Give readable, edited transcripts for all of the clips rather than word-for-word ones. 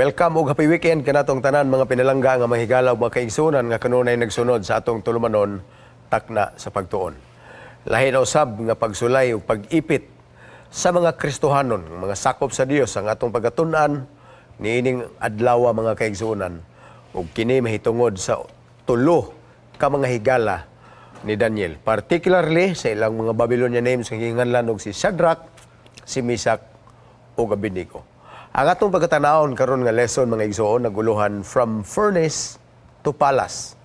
Welcome ug happy weekend kanatong tanan mga pinalangga nga mahigala ug mga kaigsunan nga kanunay nagsunod sa atong tulumanon takna sa pagtuon. Lahi na usab nga pagsulay ug pag-ipit sa mga Kristohanon, mga sakop sa Dios ang atong pagatun-an niining adlaw mga kaigsunan ug kini mahitungod sa tulo ka mga higala ni Daniel, particularly sa ilang mga Babylonian names nga ginganlan og si Shadrach, si Meshach ug Abednego. Ang atong pagkatanawon karon nga lesson mga igsoon naguluhan from furnace to palace.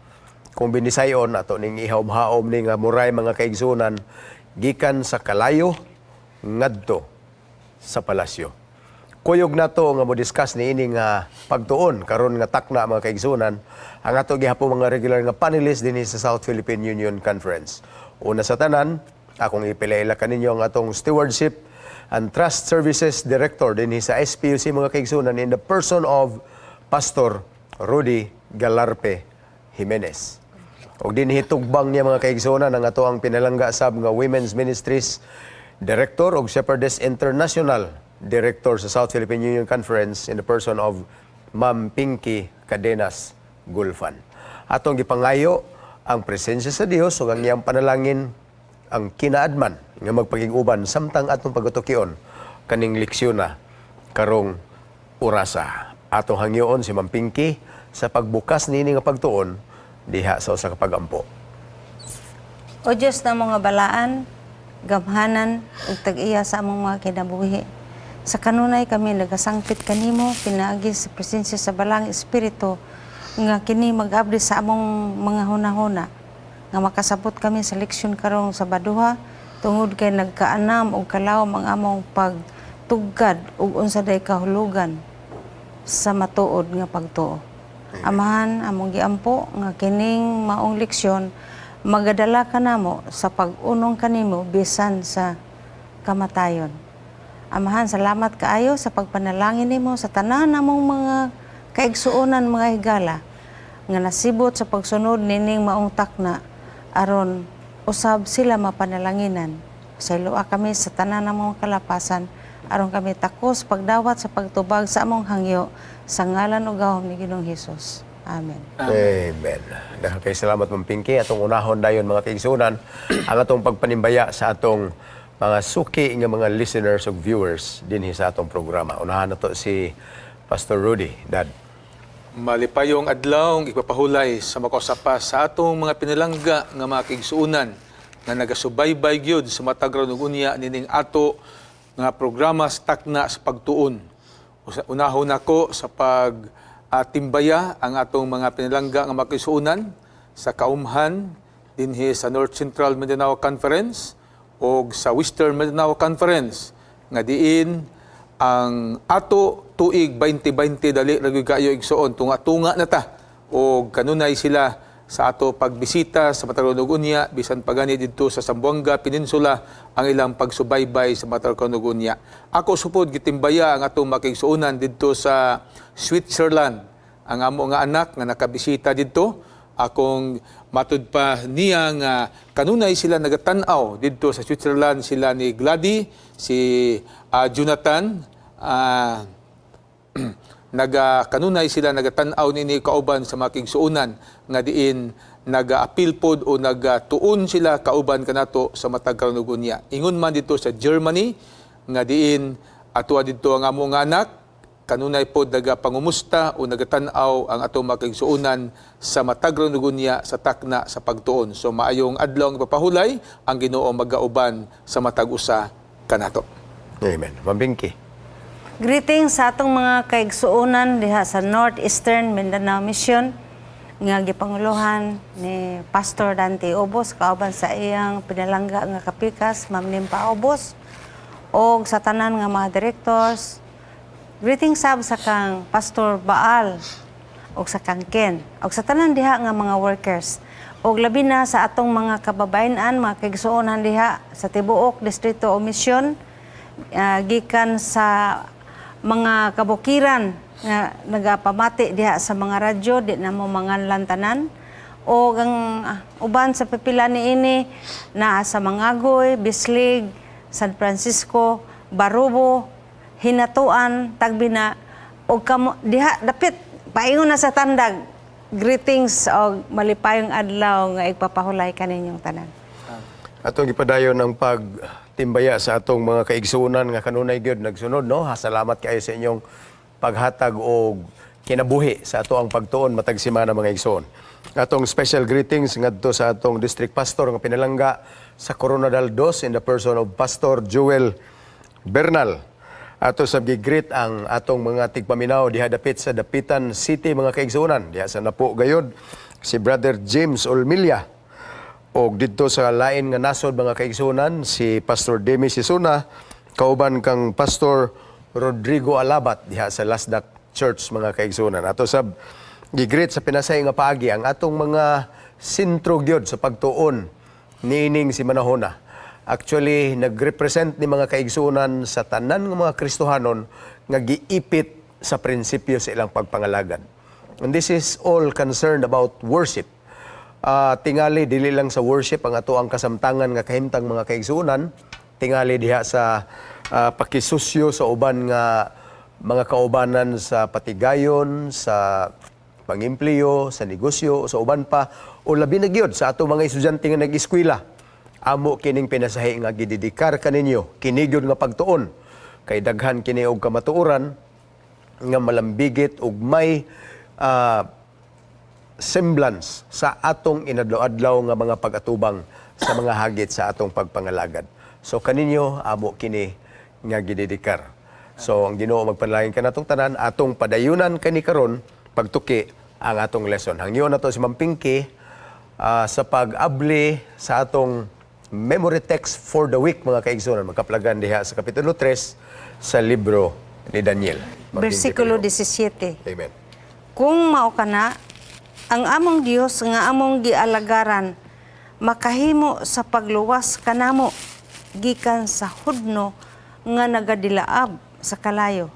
Kung binisayon ato ning ihawom-hawom ni nga muray mga kaigsunan gikan sa kalayo ngadto sa palasyo. Kuyog nato nga mo-discuss ni ini nga pagtuon karon nga takna mga kaigsunan ang ato gihapon mga regular nga panelist dinhi sa South Philippine Union Conference. Una sa tanan, akong ipilaila kaninyo ang atong stewardship and Trust Services Director din sa SPUC mga kaigsunan in the person of Pastor Rudy Galarpe Jimenez. Og din hitugbang niya mga kaigsunan ang ato ang pinalangga sab nga Women's Ministries Director og Shepherdess International Director sa South Philippine Union Conference in the person of Ma'am Pinky Cadenas Gulfan. Atong gipangayo ang presensya sa Dios ug ang iyang panalangin ang kinaadman nga magpaging-uban samtang atong pagtukion kaning leksyon na karong orasa. Atong hangyoon si Ma'am Pinky sa pagbukas nini nga pagtuon diha sa usa ka pagampo. O Diyos na mga balaan, gamhanan ug tag-iya sa among mga kinabuhi. Sa kanunay kami nagasangpit kanimo pinaagi sa presensya sa balang espiritu nga kini mag-abri sa among mga hunahuna nga makasabot kami sa leksyon karong Sabaduha tungod kay nagkaanam og kalawom ang among pagtugad ug unsa day kahulugan sa matuod nga pagtuo. Amahan among giampo nga kining maong leksyon magadala kanamo sa pag-unong kanimo bisan sa kamatayon. Amahan, salamat kaayo sa pagpanalangin nimo sa tanan namong mga kaigsuonan mga higala nga nasibot sa pagsunod nining maong takna aron usab sila mapanalanginan. Pasayloa kami sa tanan namong kalapasan aron kami takos pagdawat sa pagtubag sa among hangyo sa ngalan ug gahom ni Ginoong Hesus. Amen. Amen. Dahil kay salamat Ma'am Pinky atong unahon dayon mga kaigsunan ang atong pagpanimbaya sa atong mga suki nga mga listeners ug viewers dinhi sa atong programa. Unahan nato si Pastor Rudy, Dad. Malipayong adlaw ipapahulay sa makosapa sa atong mga pinalangga nga mga kaigsuonan nga nagasubaybay gyud sa matag ug unya nining ato nga programa sa takna sa pagtuon. Unahon ako sa timbaya ang atong mga pinalangga nga mga kaigsuonan sa kaumhan dinhi sa North Central Mindanao Conference o sa Western Mindanao Conference nga diin ang ato tuig 2020 dali ra gyud kaayo igsuon tunga-tunga na ta o kanunay sila sa ato pagbisita sa Matarog ug unya bisan pagani didto sa Zamboanga Peninsula ang ilang pagsubaybay sa Matarog ug unya. Ako supod gitimbaya ang atong makigsuonan didto sa Switzerland. Ang amo nga anak nga nakabisita didto akong matud pa niya nga kanunay sila nagatan-aw didto sa Switzerland sila ni Glady, si Jonathan, kanunay sila nagatan-aw nini kauban sa mga kigsuonan nga diin naga-appeal pod o nagatuon sila kauban kanato sa matag karon ug unya. Ingon man dito sa Germany nga diin atua didto ang amo nga anak kanunay pod nagapangumusta o nagatan-aw ang atong mga kigsuonan sa matag karon ug unya sa takna sa pagtuon. So maayong adlaw nga ipapahulay ang Ginoo magauban sa matag usa kanato. Amen. Ma'am Pinky. Greetings sa atong mga kaigsuonan diha sa Northeastern Mindanao Mission nga gipanguluhan ni Pastor Dante Obos kauban sa iyang pinalangga nga kapikas Ma'am Nimpa Obos og sa tanan nga mga directors. Greetings sab sa kang Pastor Baal og sa kang Ken og sa tanan diha nga mga workers og labi na sa atong mga kababayen-an mga kaigsuonan diha sa tibuok distrito o misyon gikan sa mga kabukiran nga nagapamati diha sa mga radyo di na mo manganlan tanan o ang uban sa pipila niini na sa Mangagoy, Bislig, San Francisco, Barubo, Hinatuan, Tagbina O kamo diha dapit paingon na sa tandag. Greetings o malipayong adlaw nga igpapahulay kaninyong tanan. Atong ipadayon ang pagtimbaya sa atong mga kaigsuonan nga kanunay gyud nagsunod, no? Salamat kayo sa inyong paghatag o kinabuhi sa ato ang pagtuon matag semana mga igsoon. Atong special greetings ngadto sa atong district pastor nga pinalangga sa Coronadal 2 in the person of Pastor Joel Bernal. Ato sa gigreet ang atong mga tigpaminaw diha dapit sa Dapitan City mga kaigsuonan. Diha sa Napo gayod si Brother James Olmilla. O dito sa lain nga nasod mga kaigsuonan si Pastor Demi Sisuna kauban kang Pastor Rodrigo Alabat diha sa Lasdak Church mga kaigsuonan. Ato sab gigreet sa pinasay nga paagi ang atong mga sintro gyud sa pagtuon niining si Manahona. Actually, nagrepresent ni mga kaigsuonan sa tanan ng mga Kristohanon nga giipit sa prinsipyo sa ilang pagpangalagad. And this is all concerned about worship. Tingali, dili lang sa worship ang ato ang kasamtangan nga kahimtang mga kaigsuonan, tingali diha sa pakisusyo sa uban nga mga kaubanan sa patigayon, sa pangimpliyo, sa negosyo, sa uban pa, o labi na gyud sa ato mga estudyante nga nag-eskwela. Amo kining pinasahi nga gididikar kaninyo, kinigyod nga pagtuon, kay daghan kini og kamatuoran nga malambigit ug may semblance sa atong inadlaw-adlaw nga mga pag-atubang sa mga hagit sa atong pagpangalagad. So kaninyo amo kini nga gididikar. So ang Ginoo magpanalangin kanatong tanan atong padayunan kani karon pagtuki ang atong lesson. Hangyo na to si Ma'am Pinky sa pag-abli sa atong memory text for the week mga kaigsuonan. Magkaplagan diha sa kapitulo 3 sa libro ni Daniel. Versikulo 17. Amen. Kung mao kana ang among Dios nga among gialagaran makahimo sa pagluwas kanamo gikan sa hudno nga nagadilaab sa kalayo.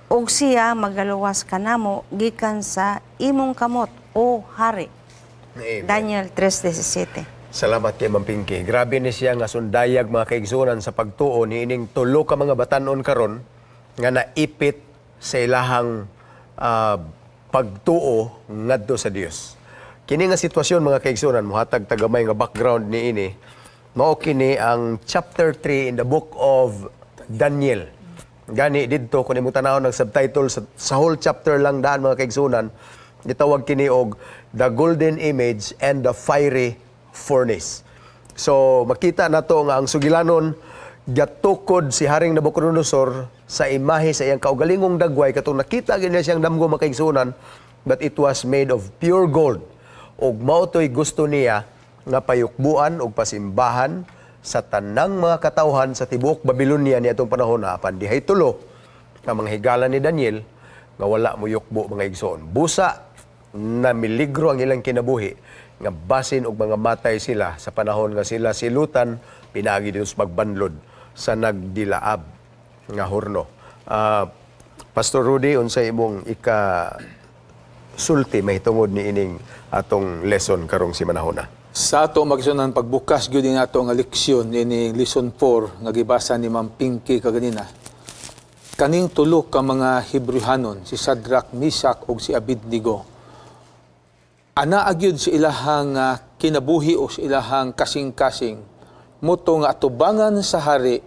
Og siya magaluwas kanamo gikan sa imong kamot o hari. Amen. Daniel 3:17. Salamat kay Ma'am Pinky. Grabe ni siya nga sundayag mga kaigsuonan sa pagtuo niining tulo ka mga batanon karon nga naipit sa ilahang pagtuo ngadto sa Dios. Kini nga sitwasyon mga kaigsuonan mohatag tagamay nga background niini. Mao kini ang chapter 3 in the book of Daniel. Gani didto kun imong tanawon ang subtitle sa whole chapter lang daan mga kaigsuonan, gitawag kini og The Golden Image and the Fiery Furnace. So makita nato nga ang sugilanon gatukod si Haring Nabucodonosor sa imahe sa iyang kaugalingong dagway katong nakita gini siyang damgo makaigsunan, but it was made of pure gold. Og mao toy gusto niya nga payukbuan og pasimbahan sa tanang mga katawhan sa tibuok Babylonia ni atong panahon apan dihay tulo nga mga higala ni Daniel nga wala mo yukbo mga igsoon. Busa na miligro ang ilang kinabuhi nga basin og mga matay sila sa panahon nga sila silutan pinaagi dito sa pagbanlod sa nagdilaab nga horno. Pastor Rudy, unsay imong sulti mahitungod ni ining atong lesson karong si manahona? Sa ato magsunan pagbukas gyud nga ato nga leksyon ini lesson 4 nga gibasa ni Ma'am Pinky kaganina. Kaning tulo ka mga Hebrehanon, si Shadrach, Meshach ug si Abednego, ana agyud si ilahang kinabuhi o si ilahang kasing-kasing. Muto nga atubangan sa hari,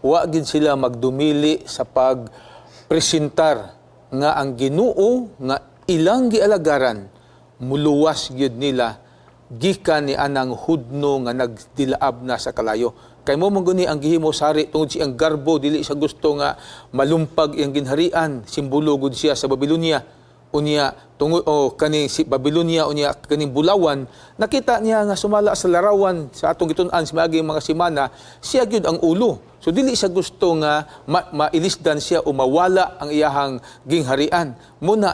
wa gid sila magdumili sa pagpresentar nga ang Ginoo nga ilang gialagaran muluwas gyud nila gikan ni anang hudno nga nagdilaab na sa kalayo. Kay mo guni ang gihimo sa hari tungod siyang garbo dili sa gusto nga malumpag iyang ginharian, simbolo gud siya sa Babylonia. Unya tungod kani si Babylonia unya kaning bulawan, nakita niya nga sumala sa larawan sa atong gitun-an sa maging mga semana, siya gyud ang ulo. So dili siya gusto nga mailisdan siya o mawala ang iyahang gingharian. Muna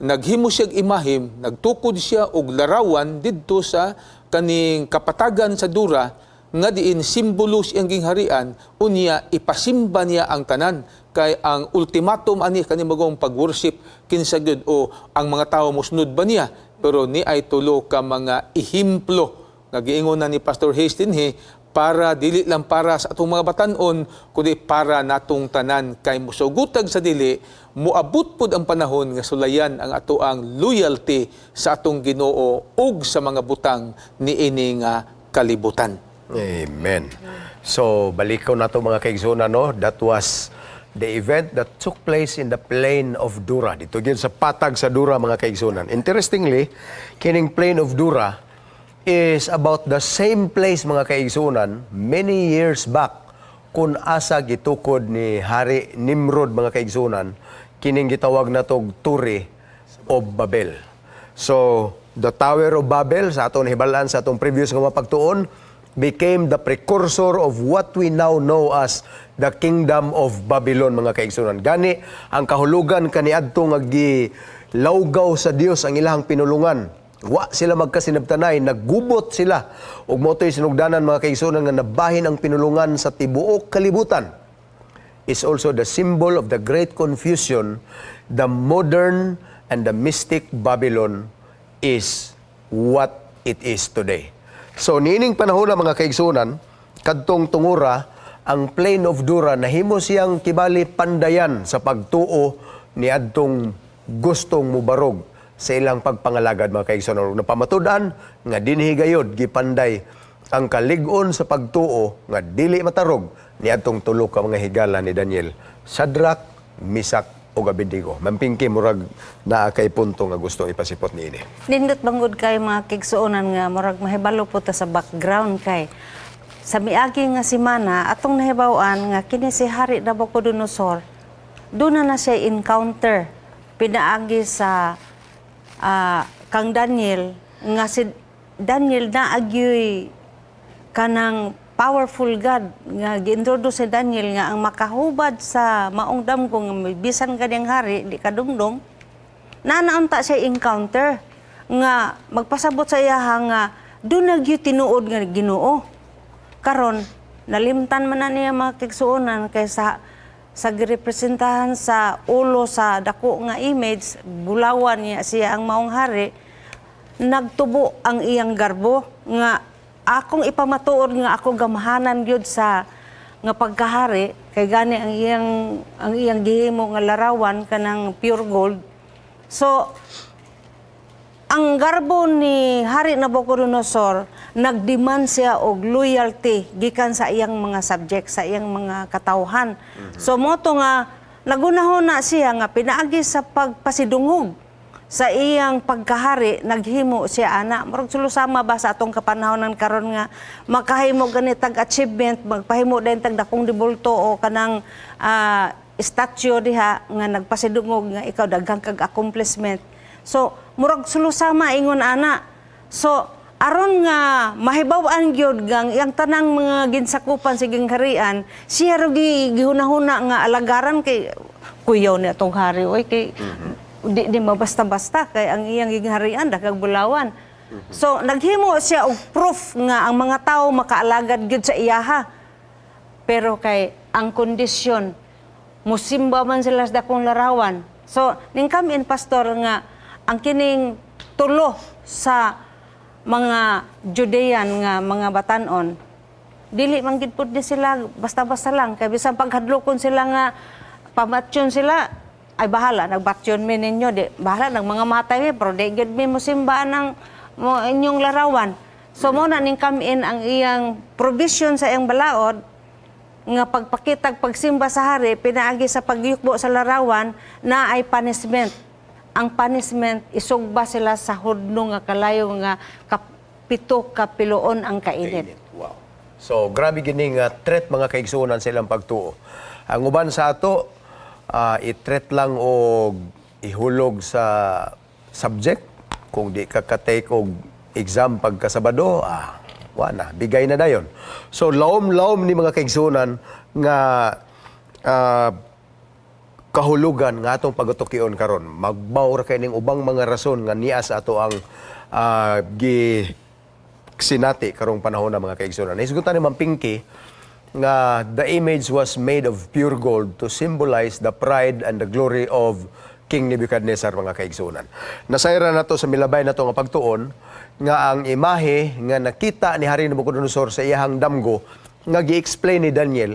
naghimo siya imahim, nagtukod siya og larawan didto sa kaning kapatagan sa dura nga diin simbolo siyang gingharian, unya ipasimba niya ang tanan. Kay ang ultimatum ani kani magong pag-worship kinsa gyud o ang mga tawo mosunod ba niya, pero ni ay tulo ka mga ihimplo nga giingon na ni Pastor Hastings para dili lang para sa atong mga batan-on kundi para natong tanan kay musugutag sa dili moabot pud ang panahon nga sulayan ang ato ang loyalty sa atong Ginoo ug sa mga butang niini nga kalibutan. Amen. So, balik ko na ito mga kaigsunan, no? That was the event that took place in the plain of Dura. Dito yun sa patag sa Dura, mga kaigsunan. Interestingly, kining plain of Dura is about the same place, mga kaigsunan, many years back, kung asa gitukod ni Hari Nimrod, mga kaigsunan, kining gitawag na tog Turi of Babel. So, the Tower of Babel, sa atong hibalaan sa atong previous nga mapagtuon, became the precursor of what we now know as the Kingdom of Babylon, mga kaigsunan. Gani, ang kahulugan kaniadto nga gilawgaw sa Dios ang ilahang pinulungan. Wa sila magkasinabtanay, naggubot sila. Ug moto'y sinugdanan, mga kaigsunan, nga nabahin ang pinulungan sa tibuok kalibutan. Is also the symbol of the great confusion. The modern and the mystic Babylon is what it is today. So, niining panahon na, mga kaigsunan, kadtong tungura, ang plain of Dura, nahimo siyang kibali pandayan sa pagtuo ni adtong gustong mubarog sa ilang pagpangalagad, mga kaigsunan. Napamatud-an nga dinhi gayod gipanday ang kalig-on sa pagtuo nga dili matarog ni adtong tulo ka mga higala ni Daniel, Shadrach, Meshach ug Abednego. Mampingki murag naa kay punto nga gusto ipasipot niini. Nindot bangod kay mga kigsuonan nga murag mahibalo po ta sa background kay sa miagi nga semana atong nahibaw-an nga kini si Hari Nabucodonosor doon na siya encounter pinaagi sa kang Daniel nga si Daniel na agyoy kanang powerful God nga gi-introduce si Daniel nga ang makahubad sa maong damgo nga may bisan kanyang hari di kadumdum nanaunta siya encounter nga magpasabot sa iya nga doon nagyo tinuod nga Ginoo karon nalimtan man na niya mga kigsuonan kaysa sa girepresentahan sa ulo sa dako nga image bulawan niya siya ang maong hari nagtubo ang iyang garbo nga akong ipamatuod nga ako gamahanan gyud sa nga pagkahari kay gani ang iyang gihimo nga larawan kanang pure gold. So ang garbo ni Hari Nabucodonosor nagdemand siya og loyalty gikan sa iyang mga subject, sa iyang mga katawhan. So moto nga nagunahon na siya nga pinaagi sa pagpasidungog sa iyang pagkahari, naghimo siya ana. Murag sulusama ba sa atong kapanahonan karon nga makahimo ganitag achievement, magpahimo din tag dakong dibulto o kanang statue diha nga nagpasidungog nga ikaw daghang kag accomplishment. So murag sulusama ingon ana. So aron nga mahibaw-an gyud gang iyang tanang mga ginsakupan sa gingharian, siya ra gihunahuna nga alagaran kay kuyaw ni atong hari oy kay di mabasta-basta kay ang iyang gingharian daghang bulawan. So naghimo siya og proof nga ang mga tawo makaalagad gyud sa iyaha. Pero kay ang kondisyon musimba man sila sa dakong larawan. So ning come-in pastor nga ang kining tulo sa mga Judean nga mga batan-on dili man gid pud sila basta-basta lang kay bisan paghadlokon sila nga pamatyon sila ay bahala nagbatyon mi ninyo di bahala nang mga matay mi pero di gid mi mosimba ng mo inyong larawan. So mo na ning come in ang iyang provision sa iyang balaod nga pagpakitag pagsimba sa hari pinaagi sa pagyukbo sa larawan na ay punishment. Ang punishment isugba sila sa hudno nga kalayo nga kapito kapiloon ang kainit. Wow. So grabe gini nga threat, mga kaigsuonan sa ilang pagtuo. Ang uban sa ato i-threat lang o ihulog sa subject kung di ka ka-take og exam pagkasabado wala bigay na dayon. So laom-laom ni mga kaigsuonan nga kahulugan nga atong pagatukion karon magbaw ra kay ning ubang mga rason nga niya sa ato ang sinati karong panahon na, mga kaigsuonan. Hisgutan ni Mampingki nga the image was made of pure gold to symbolize the pride and the glory of King Nebuchadnezzar, mga kaigsunan. Nasayra na to sa milabay na to nga pagtuon nga ang imahe nga nakita ni Hari Nabucodonosor sa iyahang damgo nga gi-explain ni Daniel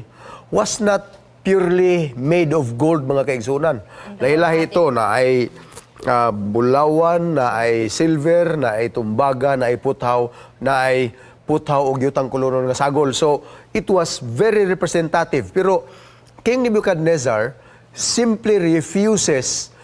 was not purely made of gold, mga kaigsunan. Lahi-lahi ito na ay bulawan, na ay silver, na ay tumbaga, na ay puthaw, na ay puthaw o gyutang koloron nga sagol. So it was very representative. Pero King Nebuchadnezzar simply refuses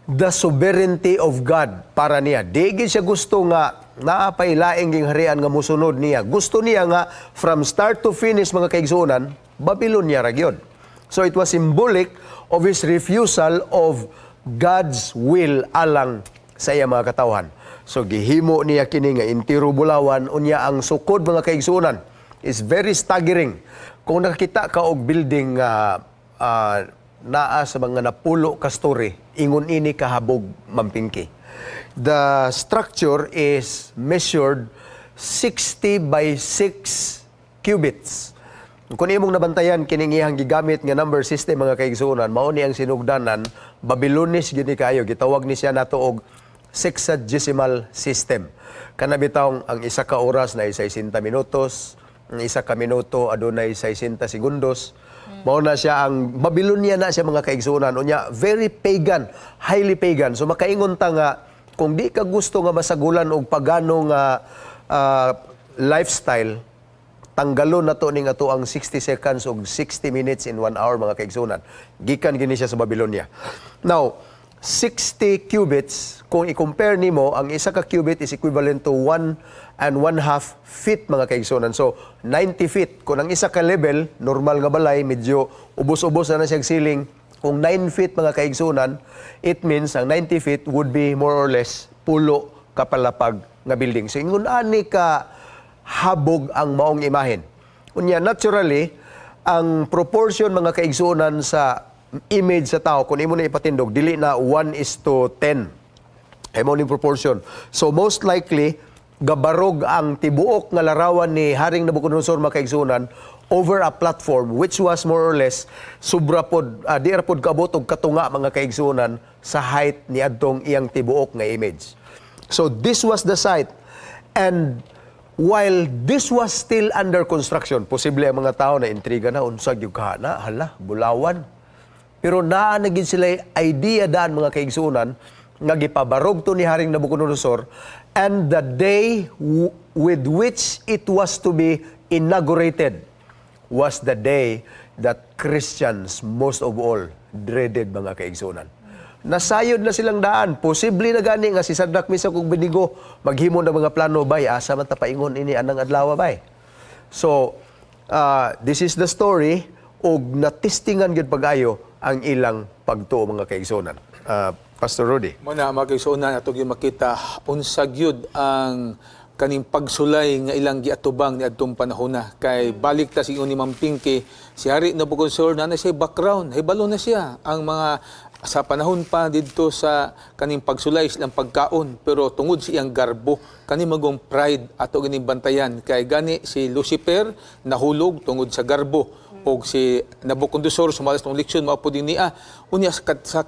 the sovereignty of God para niya. Di gid siya gusto nga naapailaing ging harian nga musunod niya. Gusto niya nga from start to finish, mga kaigsunan, Babylonia ra gyud. So it was symbolic of his refusal of God's will alang sa iya mga katawhan. So gihimo niya kini nga intiro bulawan, unya ang sukod, mga kaigsunan, is very staggering. Kung nakakita ka og building naa sa mga napulo ka story, ingon ini kahabog, Mampingki. The structure is measured 60 by 6 cubits. Kung imong nabantayan kining iyang gigamit nga number system, mga kaigsunan, mao ni ang sinugdanan Babylonis gini kayo, gitawag ni siya nato og sexagesimal system. Kana bitawng ang isa ka oras na 60 minutos, ang isa ka minuto adunay 60 segundos. Mao na siya ang Babylonia na siya, mga kaigsunan. Unya very pagan, highly pagan. So makaingon ta nga kung di ka gusto nga masagulan og pagano nga lifestyle, tanggalon na to ning ato ang 60 seconds og 60 minutes in 1 hour, mga kaigsunan. Gikan gini siya sa Babylonia. Now, 60 cubits, kung i-compare nimo, ang isa ka cubit is equivalent to 1.5 feet, mga kaigsunan. So, 90 feet. Kung ang isa ka level, normal nga balay, medyo ubos-ubos na siyang ceiling. Kung 9 feet, mga kaigsunan, it means ang 90 feet would be more or less pulo kapalapag nga building. So, ingon ani ka habog ang maong imahen. Unya, naturally, ang proportion, mga kaigsunan, sa image sa tao, kung imo na ipatindog, dili na 1:10. Ay mo ning proportion. So most likely, gabarog ang tibuok nga larawan ni Haring Nabucodonosor, mga kaigsunan, over a platform which was more or less sobra pod, di ra pod kaabot og katunga, mga kaigsunan, sa height ni adtong iyang tibuok nga image. So this was the site. And while this was still under construction, posible ang mga tao na intriga na, unsag yung kahana, hala, bulawan. Pero naa na gid sila idea daan, mga kaigsunan, nga gipabarog to ni Haring Nabucodonosor, and the day with which it was to be inaugurated was the day that Christians, most of all, dreaded, mga kaigsunan. Nasayod na silang daan. Posible na gani nga si Sadrach, Mesach ug Abednego maghimo ng mga plano, bay, asa man ta paingon ini anang adlaw, bay. So, this is the story, og natistingan gyud pag-ayo ang ilang pagtuo, mga kaigsunan. Pastor Rudy. Muna, mga kaigsunan, atog yung makita, unsag yun ang kaning pagsulay nga ilang giatubang ni adtong panahon na. Kay balik ta siya ni Mampingki, si Hari Nabucodonosor na siya background, hibalo na siya ang mga sa panahon pa dito sa kaning pagsulay silang pagkaon, pero tungod siyang garbo, kaning magong pride ato ganing bantayan. Kay gani si Lucifer nahulog tungod sa garbo, o si Nabucodonosor sumalas ng leksyon, mao po din niya. Unya sa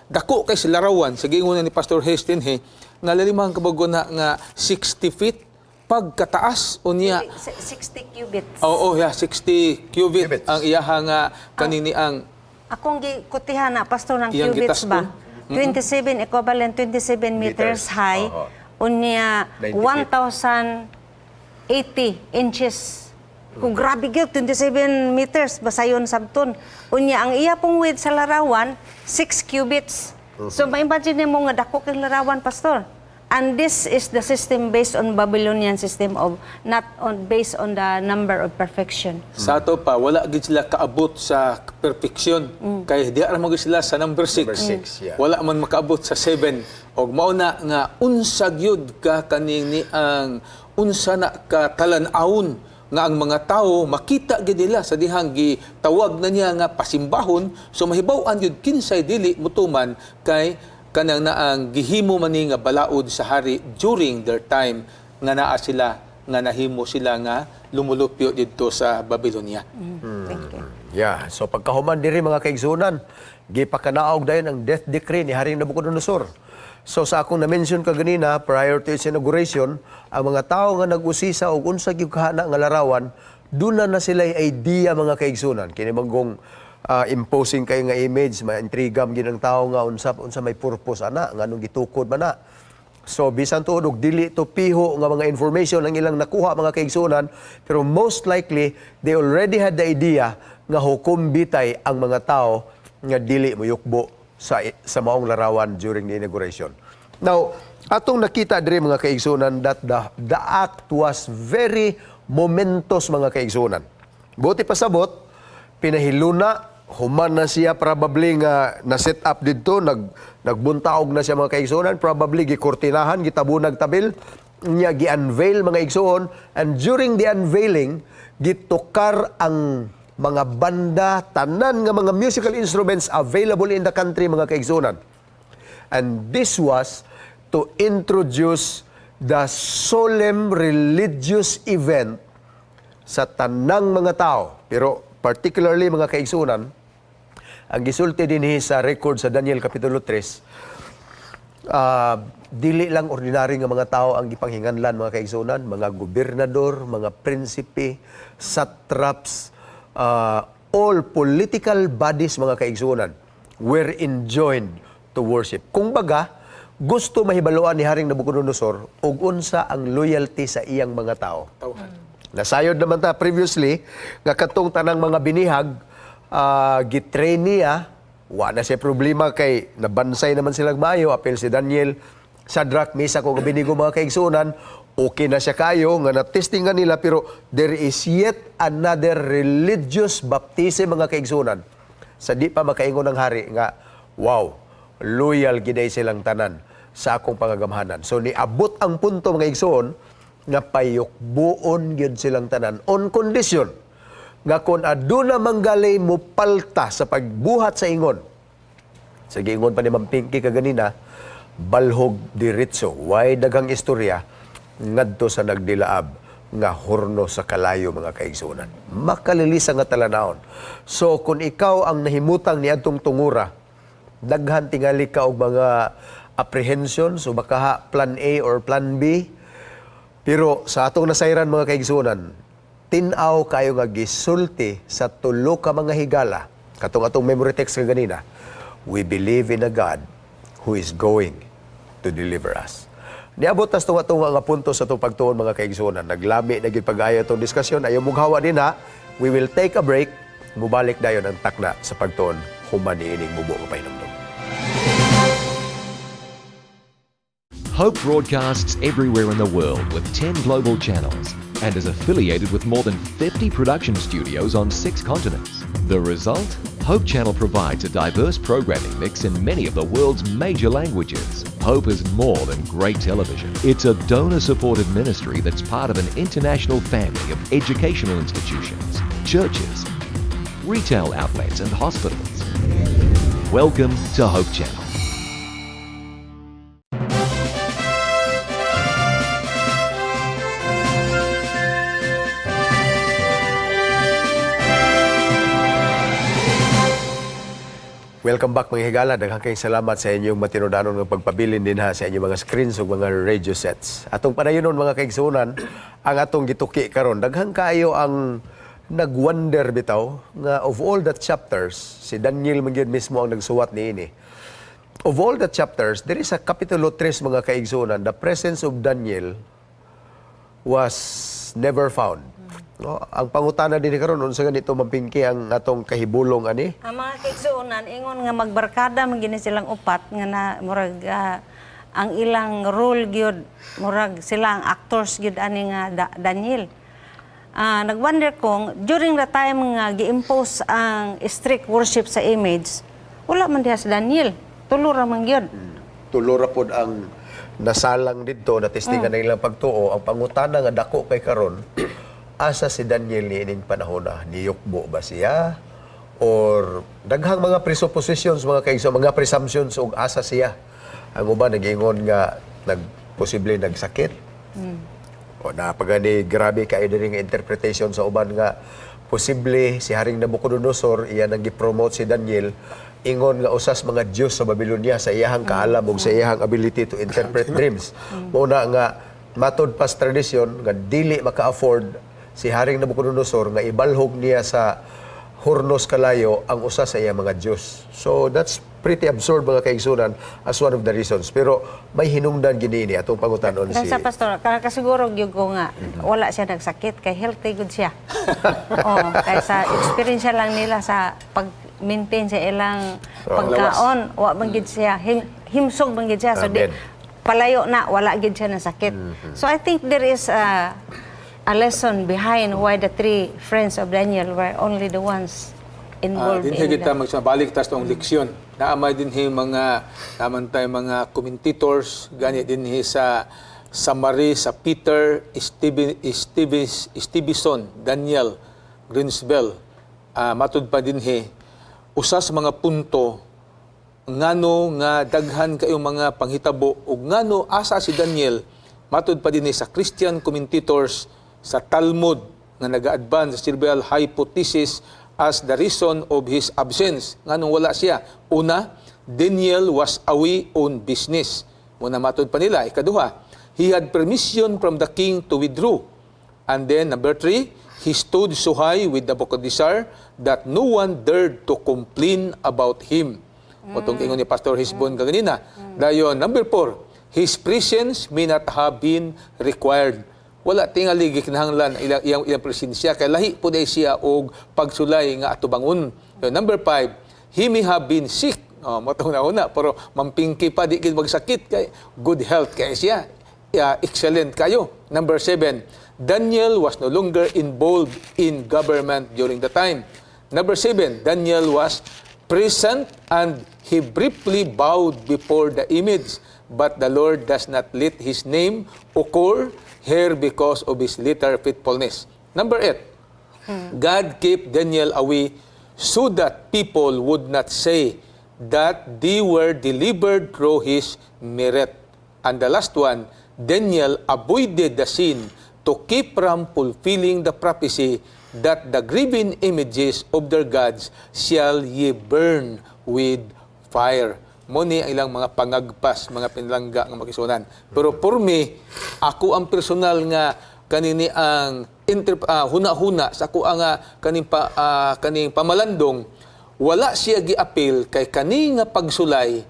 dako kay si larawan, sige ingon ni Pastor Hastings, nga lalimang kabago na nga 60 feet pagkataas, unya 60 cubits. Oo, 60 cubits ang iyaha nga kanini ang Akong gikutihan na, Pastor, ng iyang cubits gitaston. ba? 27, equivalent 27 meters high. Unya, 1,080 inches. Kung grabe gyud 27 meters, basayon sabton. Unya, ang iya pong width sa larawan, 6 cubits. So, ma-imagine mo nga dako kay larawan, Pastor. And this is the system based on Babylonian system of not on based on the number of perfection. Sa ato pa, wala gid sila kaabot sa perfection. Kay di ara mo sila sa number 6. Number six, yeah. Wala man makaabot sa 7. Og mao na nga unsa gyud ka kaning ni ang unsa na ka talan-awon nga ang mga tao makita gid nila sa dihang gitawag na niya nga pasimbahon, so mahibaw-an gyud kinsay dili mutuman kay kanang naang gihimo man ni nga balaod sa hari during their time nga naa sila nga nahimo sila nga lumulupyo didto sa Babylonia. Thank you. Yeah, so pagkahuman diri mga kaigsunan, gipakanaog dayon ang death decree ni Haring Nabucodonosor. So sa akong na-mention kaganina, prior to its inauguration, ang mga tao nga nag-usisa og unsa gyud kahana nga larawan, duna na sila idea mga kaigsunan. Kini manggong imposing kay nga image, may intrigam gid ang tao nga unsa may purpose ana, nganong gitukod man na. So bisan tuod og dili to piho nga mga information ang ilang nakuha mga kaigsunan, pero most likely they already had the idea nga hukom bitay ang mga tao nga dili moyukbo sa maong larawan during the inauguration. Now, atong nakita diri mga kaigsunan that the act was very momentous mga kaigsunan. Buti pasabot, pinahiluna, human na siya probably nga na-set up dito, nagbuntaog na siya mga kaigsunan, probably gikurtinahan, gitabunag tabil, niya gi-unveil mga igsuon, and during the unveiling, gitukar ang mga banda, tanan nga mga musical instruments available in the country mga kaigsunan. And this was to introduce the solemn religious event sa tanang mga tao. Pero particularly mga kaigsunan, ang gisulti dinhi sa record sa Daniel Kapitulo 3, dili lang ordinary nga mga tao ang gipanghinganlan mga kaigsunan, mga gobernador, mga prinsipe, satraps, all political bodies mga kaigsunan were enjoined to worship. Kung baga, gusto mahibaluan ni Haring Nabucodonosor og unsa ang loyalty sa iyang mga tao. Nasayod naman ta previously nga katong tanang mga binihag gitrain niya, wa na siya problema kay nabansay naman silang maayo, apel si Daniel, Shadrach, Meshach ug Abednego mga kaigsunan, okay na siya kayo, nga na-testingan nila, pero there is yet another religious baptism mga kaigsunan. Sa di pa makaingon ng hari nga, wow, loyal giday silang tanan sa akong pangagamhanan. So niabot ang punto mga igsoon nga payukbuon gyud silang tanan on condition nga kung aduna manggalay mo palta sa pagbuhat sa ingon. Sa giingon pa ni Ma'am Pinky kaganina, balhog diretso, way daghang istorya ngadto sa nagdilaab nga horno sa kalayo mga kaigsunan. Makalilisa nga talanawon. So kung ikaw ang nahimutang niadtong tungura, daghan tingali ka og mga apprehensions o baka plan A or plan B. Pero sa atong nasayran mga kaigsunan, tinaw kayo nga gisulti sa tulo ka mga higala. Katong atong memory text kaganina, we believe in a God who is going to deliver us. Niabot tas tunga nga punto sa itong pagtuon mga kaigsunan. Naglami na gyud pag-ayo itong diskusyon. Ayaw mughawa din ha. We will take a break. Mubalik dayon ang takna sa pagtuon. Human niining mubo nga pahinumdum. Hope broadcasts everywhere in the world with 10 global channels and is affiliated with more than 50 production studios on 6 continents. The result? Hope Channel provides a diverse programming mix in many of the world's major languages. Hope is more than great television. It's a donor-supported ministry that's part of an international family of educational institutions, churches, retail outlets and hospitals. Welcome to Hope Channel. Welcome back mga higala. Daghang kayong salamat sa inyong matinudanon ng pagpabilin din ha sa inyong mga screens o mga radio sets. Atong panayonon mga kaigsunan, ang atong gituki karon daghang kayo ang nagwonder bitaw nga of all the chapters, si Daniel man gyud mismo ang nagsuwat niini. Of all the chapters, there is a Kapitulo 3 mga kaigsunan, the presence of Daniel was never found. No, ang pangutana din karon unsa ganito mampingki ang atong kahibulong ani? Ang mga kaigsuonan ingon nga magbarkada man gini silang upat nga na murag ang ilang role gyud murag sila ang actors gyud ani nga Daniel. Nagwonder kong during the time nga gi-impose ang strict worship sa image, wala man diha si Daniel. Tulo ra man gyud. Tulo ra pod ang nasalang didto na testingan ng ilang pagtuo. Ang pangutana nga dako kay karon, asa si Daniel niining panahon na niyukbo ba siya or daghang mga presuppositions mga kaigso, mga presumptions og asa siya. Ang uban nag-ingon nga posible nagsakit. O napagani grabe kay diri nga interpretation sa uban nga posible si Haring Nabucodonosor iyan ang gipromote si Daniel ingon nga usas mga Diyos sa Babylonia sa iyahang kaalam ug sa iyahang ability to interpret dreams. Muna nga matod pas tradisyon nga dili maka-afford si Haring Nabucodonosor nga ibalhog niya sa Hornos kalayo ang usa sa iyang mga Diyos. So that's pretty absurd mga kaigsunan as one of the reasons. Pero may hinungdan gini atong pangutanon Dan sa pastor, kasiguro gyud ko nga wala siya nagsakit kay healthy good siya. Oh, kay sa experience lang nila sa pag-maintain sa ilang pagkaon, wa man gid siya himsog man gid siya so di Amen. palayo na wala gid siya na sakit. So I think there is a lesson behind why the three friends of Daniel were only the ones involved Din in kita the... magbalik tas tong leksyon. Naamay din mga naman tayo mga commentators gani din sa summary sa Peter Stevison, Daniel Greensbell. Matud pa din usa sa mga punto ngano nga daghan kayong mga panghitabo ug ngano asa si Daniel matud pa din sa Christian commentators sa Talmud nga naga-advance sa cerebral hypothesis as the reason of his absence. Nga nung wala siya. Una, Daniel was away on business. Muna matod pa nila. Ikaduha, he had permission from the king to withdraw. And then, number 3, he stood so high with Nebuchadnezzar that no one dared to complain about him. Mutong ingon ni Pastor Hisbon kaganina. Dayon, number 4, his presence may not have been required. Wala tingali gikinahanglan ilang presensya kay lahi po day siya og pagsulay nga atubangon. Number 5, he may have been sick. Matong na una pero mampingki pa di gid magsakit kay good health kay siya. Excellent kayo. Number 7, Daniel was no longer involved in government during the time. Number 7, Daniel was present and he briefly bowed before the image, but the Lord does not let his name occur here because of his later faithfulness. Number 8, God kept Daniel away so that people would not say that they were delivered through his merit. And the last one, Daniel avoided the sin to keep from fulfilling the prophecy that the graven images of their gods shall ye burn with fire. Muni ang ilang mga pangagpas, mga pinlangga ng makisunan. Pero for me, ako ang personal nga kanini ang huna-huna sa ako ang kaning pamalandong, wala siya gi-appeal kay kani nga pagsulay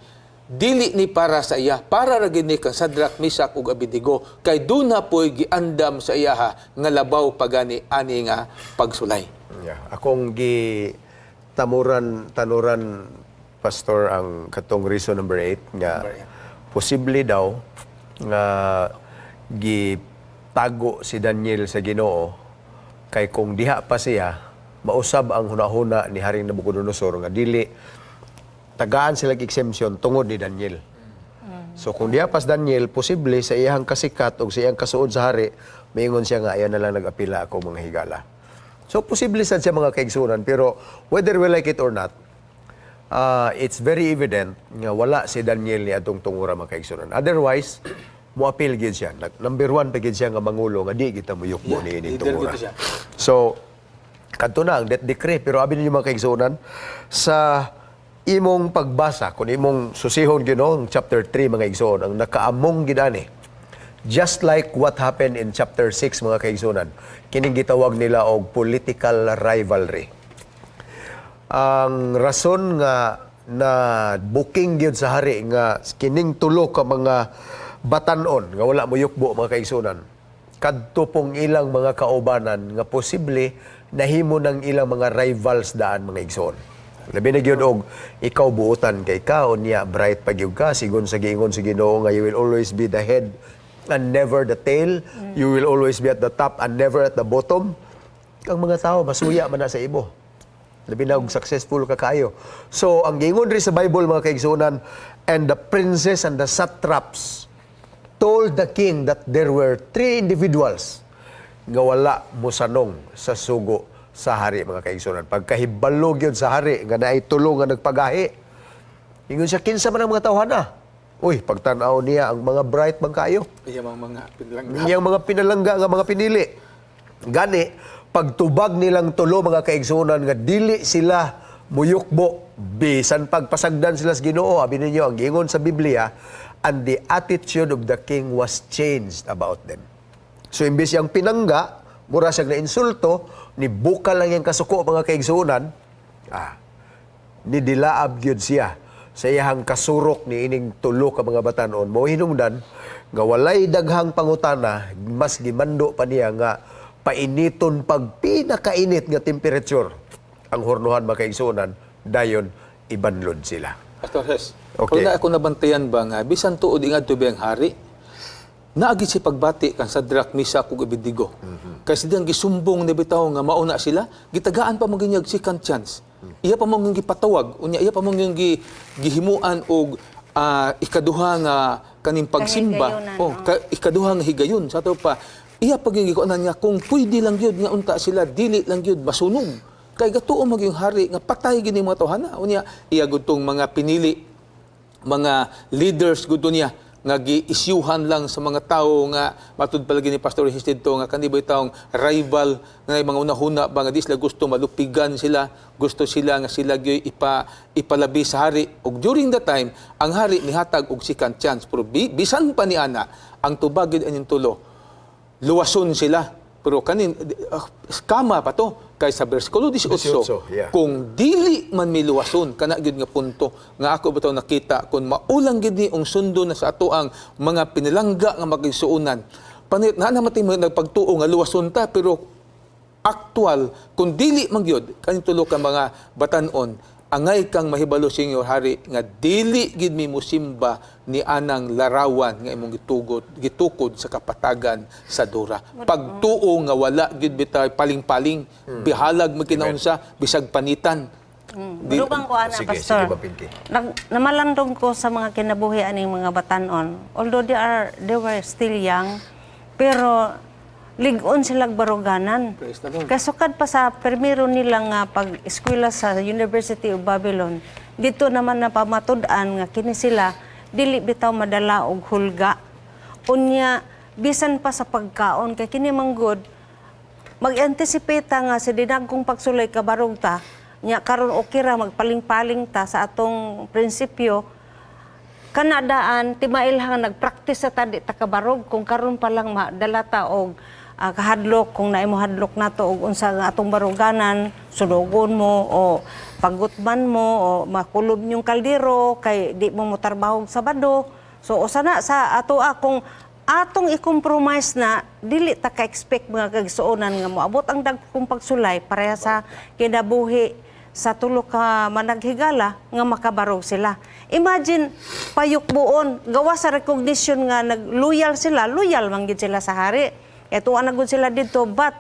dili ni para sa iya, para ra gid ni kang Sadrak, Misak ug Abednego kay duna poy giandam sa iya nga labaw pagani ani nga pagsulay. Yeah. Akong tanuran Pastor ang katong reason number 8 nga posible daw nga gitago si Daniel sa Ginoo kay kung diha pa siya mausab ang hunahuna ni Haring Nabucodonosor nga dili tagaan sila exemption tungod ni Daniel. So kung diha pas Daniel posible sa iyang kasikat ug sa iyang kasuod sa hari maingon siya nga ayan na lang nag-apila ako mga higala. So posible sad siya mga kaigsunan pero whether we like it or not it's very evident nga wala si Daniel ni atong tungura mga kaigsunan. Otherwise, mo-appeal gid siya. Number 1 pa gid siya nga mangulo nga di kita muyukbo ni ini tungura. So, kadto na ang death decree pero abi ninyo mga kaigsunan sa imong pagbasa kung imong susihon Ginoo chapter 3 mga kaigsunan ang nakaamong gid ani. Just like what happened in chapter 6 mga kaigsunan. Kining gitawag nila og political rivalry. Ang rason nga na booking gyud sa hari nga kining tulo ka mga batanon nga wala mo yukbo mga kaigsunan kadto pong ilang mga kaubanan nga posible nahimo ng ilang mga rivals daan mga igsoon. Labi na gyud og ikaw buotan kay ka unya bright pagyud ka sigon sa giingon sa Ginoo nga you will always be the head and never the tail. You will always be at the top and never at the bottom. Ang mga tao masuya man na sa ibo. Labi na og successful ka kayo. So, ang gingon rin sa Bible, mga kaigsunan, and the princes and the satraps told the king that there were 3 individuals nga wala mosanong sa sugo sa hari, mga kaigsunan. Pagkahibalo yun sa hari, nga naay tulong nga nagpagahi. Ingon siya, kinsa man ang mga tawhana? Uy, pagtanaw niya ang mga bright bang kayo. Iyang mga pinalangga. Iyang mga pinalangga nga mga pinili. Gani, pagtubag nilang tulo mga kaigsunan nga dili sila muyukbo bisan pagpasagdan sila sa Ginoo. Abi ninyo ang giingon sa Biblia, and the attitude of the king was changed about them. So imbis yang pinangga, mura siya na insulto, ni buka lang yung kasuko mga kaigsunan, ni dilaab gyud siya sa iyahang kasurok ni ining tulo ka mga batanon. Mo hinungdan nga walay daghang pangutana, mas gimando pa niya nga painiton pag pinakainit nga temperature ang hornuhan mga kaigsunan, dayon ibanlod sila. Pastor Hes, Okay. kung ako nabantayan ba nga, bisan tuod ingad to ang hari, naagi si pagbati kan sa Drak, Misa, kung Abednego. Kasi diyang gisumbong na bitaw nga mauna sila, gitagaan pa mong ginyag second chance. Iya pa mong gipatawag, unya iya pa mong gihimuan og ikaduha nga kaning pagsimba, ikaduha nga higayon sa to pa. Iya pa gikuanan niya kung pwede lang gyud nga unta sila dili lang gyud masunog. Kay gatuo maging hari nga patay gini mga tawhana. Unya iya gud tong mga pinili mga leaders gud niya nga gi-isyuhan lang sa mga tao nga matud palagi ni Pastor Hested to nga kanibay taong rival nga mga unahuna ba nga di sila gusto malupigan sila, gusto sila nga sila gyoy ipalabi sa hari. Og during that time ang hari mihatag og second chance, pero bisan pa ni ana ang tubag gyud aning tulo, luwason sila. Pero kanin kama pa to kay sa bersikulo 18, yeah. kung dili man miluwason kana gyud nga punto nga ako bitaw nakita kung maulang gyud ni ang sundo na sa ato ang mga pinilangga nga magigsuunan panit na namatay mo nagpagtuo nga luwason ta, pero actual kung dili man gyud kaning tulo ka mga batanon, angay kang mahibalo Senyor hari nga dili gid mi mosimba ni anang larawan nga imong gitukod sa kapatagan sa dura. Pagtuo nga wala gid bitay paling-paling, bihalag magkinaunsa bisag panitan. Dugang ko ana, Sige, Pastor. sige, Mapinki. Namalandong ko sa mga kinabuhi aning mga batanon. Although they were still young, pero ligon silang baruganan. Praise the Lord. Kasukad pa sa primero nilang pag-eskwela sa University of Babylon, dito naman na pamatud-an nga kini sila dili bitaw madala og hulga. Unya bisan pa sa pagkaon kay kini manggod mag-anticipate nga sa dinagkong pagsulay kabarog ta, nya karon okay ra magpaling-paling ta sa atong prinsipyo. Kanadaan timailhang nagpractice sa tadi ta kabarog kung karon pa lang madala ta og kahadlok, kung naimo hadlok nato og unsa nga atong baruganan, sudogon mo o pagutman mo o makulob yung kaldero kay di mo motrabaho og Sabado. So usa na sa ato kung atong i-compromise na dili ta ka-expect mga kagsuonan nga moabot ang dagkong pagsulay pareha sa kinabuhi sa tulo ka managhigala nga makabarog sila. Imagine payukbuon gawa sa recognition nga nag-loyal sila, loyal man gid sila sa hari. Ito anagod sila dito, but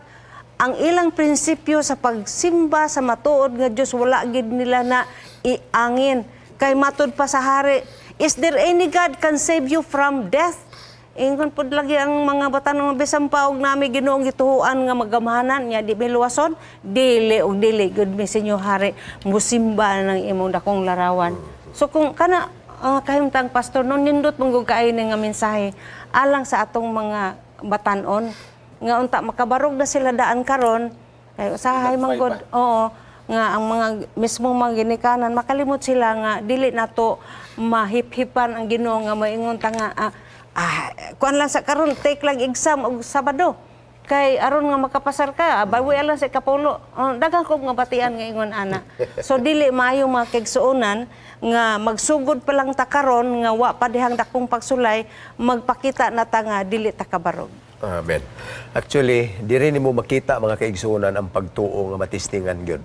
ang ilang prinsipyo sa pagsimba sa matuod nga Diyos wala gid nila na iangin. Kay matud pa sa hari, is there any God can save you from death? Ingon pod lagi ang mga batanon nga bisan pa og nami Ginoong gituhuan nga magamhanan nya di miluwason, dili og dili gud mi sinyo hari musimba ng imong dakong larawan. So kung kana kahimtang pastor non nindot mong kaayo nga mensahe alang sa atong mga batanon nga unta makabarog na sila daan karon kay usahay manggod nga ang mga mismong mga ginikanan makalimot sila nga dili nato mahip-hipan ang Ginoo nga moingon ta nga kuan lang sa karon take lang exam og Sabado kay aron nga makapasar ka bawi lang sa kapulo daghang ko nga batian nga ingon ana. So dili maayo mga kigsuonan nga magsugod pa lang ta karon nga wa pa dihang dakong pagsulay magpakita na ta nga dili ta kabarog. Amen. Actually, di rin mo makita mga kaigsunan ang pagtuo nga matistingan gyud.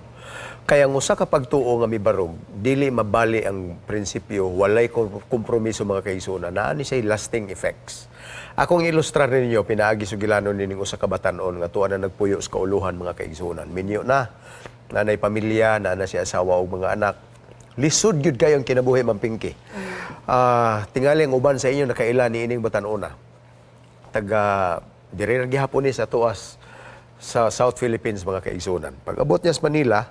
Kaya ang usa ka pagtuo nga mibarog, dili mabali ang prinsipyo, walay kompromiso mga kaigsunan, naa ni say lasting effects. Akong ilustrar ninyo, pinaagi sugilanon nining usa ka batanon nga tuwa na nagpuyo sa kauluhan mga kaigsunan. Minyo na, nanay pamilya, nana si asawa ug mga anak. Lisod gyud kayo ang kinabuhi Mampingki. Tingali ang uban sa inyo nakaila ni ining batanona. Taga diri ra gihapon ni sa tuas sa South Philippines mga kaigsunan. Pag abot niya sa Manila,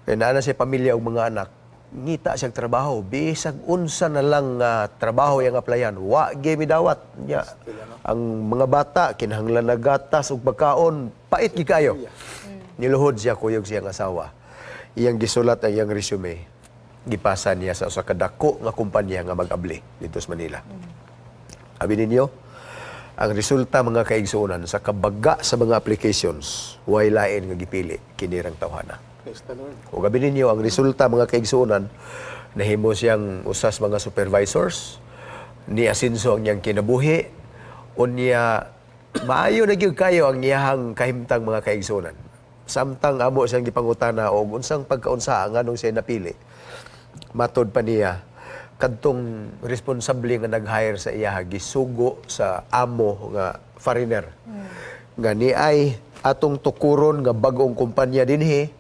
kay naa na siya pamilya ug mga anak, ngita siyang trabaho, bisag unsa na lang nga trabaho yang applyan, wa gyud midawat nya. Ang mga bata kinahanglan na gatas ug pagkaon, pait gyud kayo. Niluhod siya kuyog siyang asawa. Iyang gisulat ang iyang resume. Gipasa niya sa usa ka dako nga kumpanya nga mag-abli dito sa Manila. Abi ninyo, ang resulta mga kaigsuonan sa kabaga sa mga applications, way lain nga gipili kinirang tawhana. Praise the Lord. O gabi ninyo, ang resulta mga kaigsuonan, nahimo siyang usas mga supervisors, ni asinso ang niyang kinabuhi, o niya maayo na gyud kayo ang iyahang kahimtang mga kaigsuonan. Samtang amo siyang gipangutana o unsang pagkaunsa nganong siya napili. Matod pa niya, kadtong responsable nga nag-hire sa iya gisugo sa amo nga foreigner. Nga ni ay atong tukuron nga bag-ong kumpanya dinhi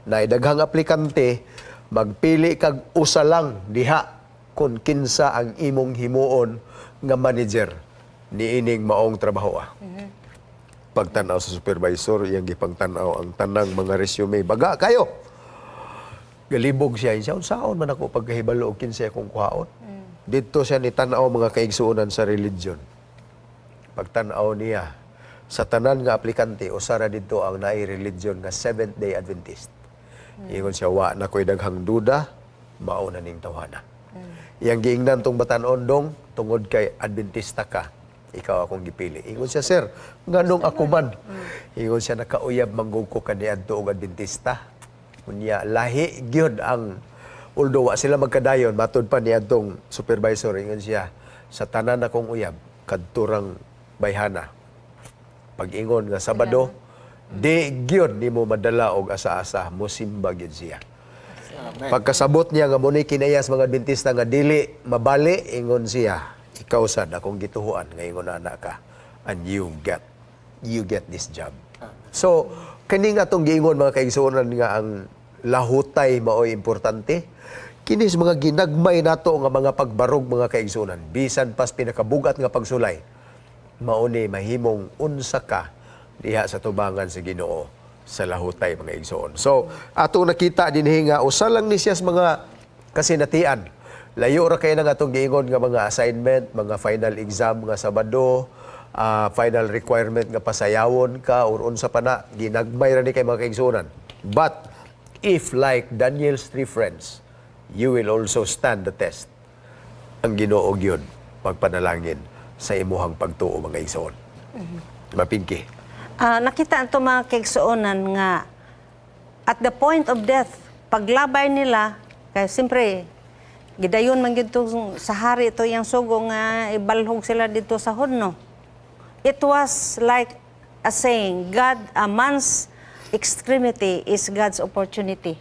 na daghang aplikante, magpili kag usa lang diha kung kinsa ang imong himuon nga manager ni ining maong trabaho. Pagtanaw sa supervisor, iyang gipangtanaw ang tanang mga resume. Baga kayo! Galibog siya. Siya, unsaon man ako pagkahibalo o kinsa akong kuhaon. Dito siya ni tanaw mga kaigsuonan sa religion. Pagtanaw niya, sa tanan nga aplikante, usara dito ang naay religion nga Seventh-day Adventist. Ingon siya, wa na ko'y daghang duda, mauna ning tawhana. Iyang giingnan tong batanon dong, tungod kay Adventista ka, ikaw akong gipili. Ingon siya, sir, nganong ako man? Ingon siya, nakauyab manggug ko kaniadto og Adventista. Unya, lahi gyud ang, although wa sila magkadayon, matod pa niadtong supervisor, ingon siya, sa tanan akong uyab, kadturang bayhana. Pag-ingon nga Sabado, di gyud nimo madala og asa-asa, mosimba gyud siya. Amen. Pagkasabot niya nga muni kinayas mga Adventista nga dili mabali, ingon siya, ikaw sad akong gituhuan nga ingon ana ka, and you get this job. So kini nga atong giingon mga kaigsuonan nga ang lahutay maoy importante. Kini sa mga ginagmay nato nga mga pagbarog mga kaigsuonan, bisan pas pinakabugat nga pagsulay, mauni mahimong unsa ka diha sa tubangan sa Ginoo sa lahutay mga igsoon. So, atong nakita dinhi nga usa lang ni siya sa mga kasinatian. Layo ra kay nang atong giingon nga mga assignment, mga final exam nga Sabado, final requirement nga pasayawon ka or unsa pa na, ginagmay ra ni kay mga kaigsuonan. But if like Daniel's 3 friends, you will also stand the test. Ang Ginoo gyud pagpanalangin sa imuhang pagtuo mga igsoon. Mapingki. Nakita ito mga kaigsuonan nga at the point of death, paglabay nila, kaya siyempre, gidayon man dito sa hari ito yung sugo nga ibalhog sila dito sa hodno. It was like a saying, a man's extremity is God's opportunity.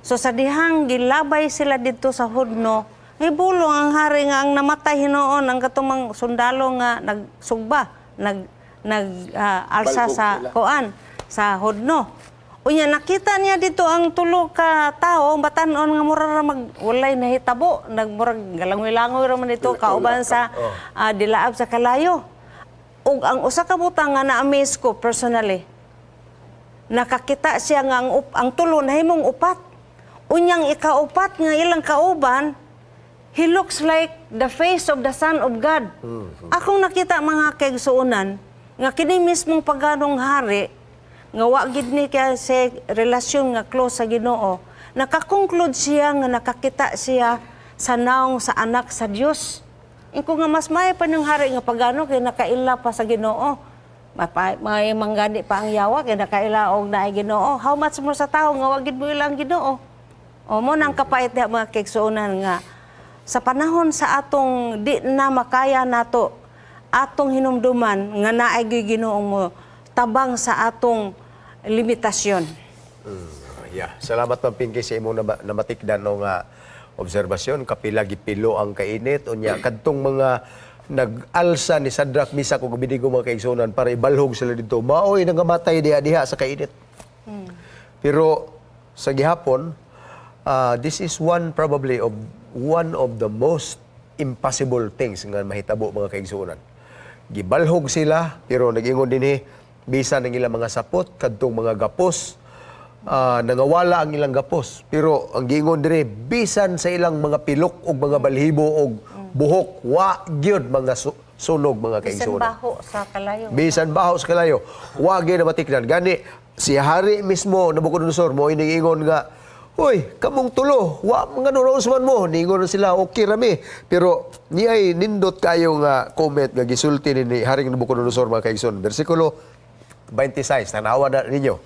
So sa dihang gilabay sila dito sa hodno, ay bulong ang hari nga ang namatay hinoon, ang katumang sundalo nga nagsugba, alsa Balhog sa sila. koan, sa hodno. Unya nakita niya dito ang tulo ka tao, batanon nga mura walay nahitabo, nagmurag galangoy-langoy ra man dito kauban sa dilaab sa kalayo. Ug ang usa ka butang nga na-amaze ko personally. Nakakita siya nga ang tulo nahimong upat. Unyang ikaupat nga ilang kauban, he looks like the face of the Son of God. Akong nakita mga kaigsuonan, nga kini mismong pagganong hari, nga wa gid ni kaya sa relasyon nga close sa Ginoo, nakakonclude siya nga nakakita siya sa naong sa anak sa Dios. Ingko nga mas may pa ng hari nga pagano kay nakaila pa sa Ginoo. May manggani pa ang yawa kay nakaila og naay Ginoo. How much more sa tawo nga wa gid mo ilang Ginoo? O mo nang kapait diha mga kaigsuonan nga sa panahon sa atong di na makaya nato atong hinumduman nga naay Ginoo mo tabang sa atong limitasyon. Yeah. Salamat man Pinky sa imong namatikdan no nga obserbasyon. Kapila gipilo ang kainit. Unya, kadtong mga nag-alsa ni Sadrak, Misak ug Abednego mga kaigsuonan para ibalhog sila dito. Maoy nangamatay diha sa kainit. Pero sa gihapon, this is probably one of the most impossible things nga mahitabo mga kaigsuonan. Gibalhog sila, pero nag-ingon din bisan ng ilang mga sapot, kadtong mga gapos, nangawala ang ilang gapos. Pero ang giingon dire, bisan sa ilang mga pilok o mga balhibo o buhok, wa gyud mga sunog mga Bisan kaigsuonan. baho sa kalayo. Bisan baho sa kalayo, wa gyud na matikdan. Gani si hari mismo Nabucodonosor mo iningon nga, "Hoy, kamong tulo, wa mga nunausman mo." Ningon na sila, "Okay rami." Pero ni ay nindot kayo nga comment nga gisulti ni Haring Nabucodonosor mga kaigsoon. Bersikulo 26, tanawa na ninyo.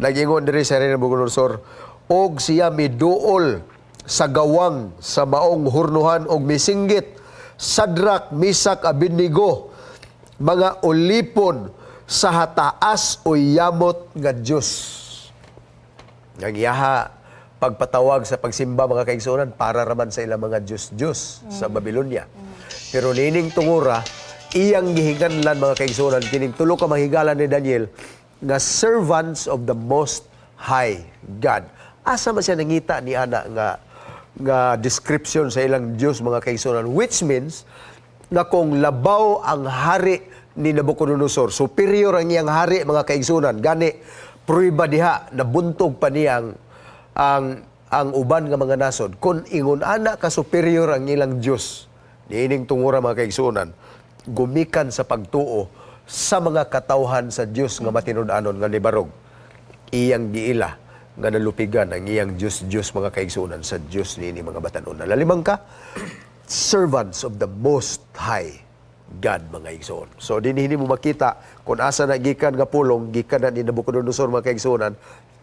Nag-ingon diri sa Haring Nabucodonosor, "Og siya miduol sa gawang sa maong hurnuhan og misinggit Sadrak, Misak, Abednego, mga ulipon sa hataas o yamot nga Diyos." Ang iyaha pagpatawag sa pagsimba mga kaigsuonan para raman sa ilang mga Diyos-Diyos sa Babylonia. Pero nining tungura, iyang gihinganlan mga kaigsuonan, kining tulo ka mahigalan ni Daniel, nga servants of the Most High God. Asa man siya nangita ni ana nga description sa ilang Diyos mga kaigsuonan, which means na kung labaw ang hari ni Nabucodonosor, superior ang iyang hari mga kaigsuonan, gani pruiba diha nabuntog pa niyang ang uban nga mga nasod kung ingon ana ka superior ang ilang Dios niining tungura mga kaigsuonan gumikan sa pagtuo sa mga katawhan sa Dios nga matinud-anon nga libarog iyang giila nga nalupigan ang iyang Dios mga kaigsuonan sa Dios niini mga batan-on. Lalimang ka servants of the Most High God mga igsoon. So dinhi mo makita kung asa na gikan nga pulong gikan na ni Nabucodonosor mga kaigsuonan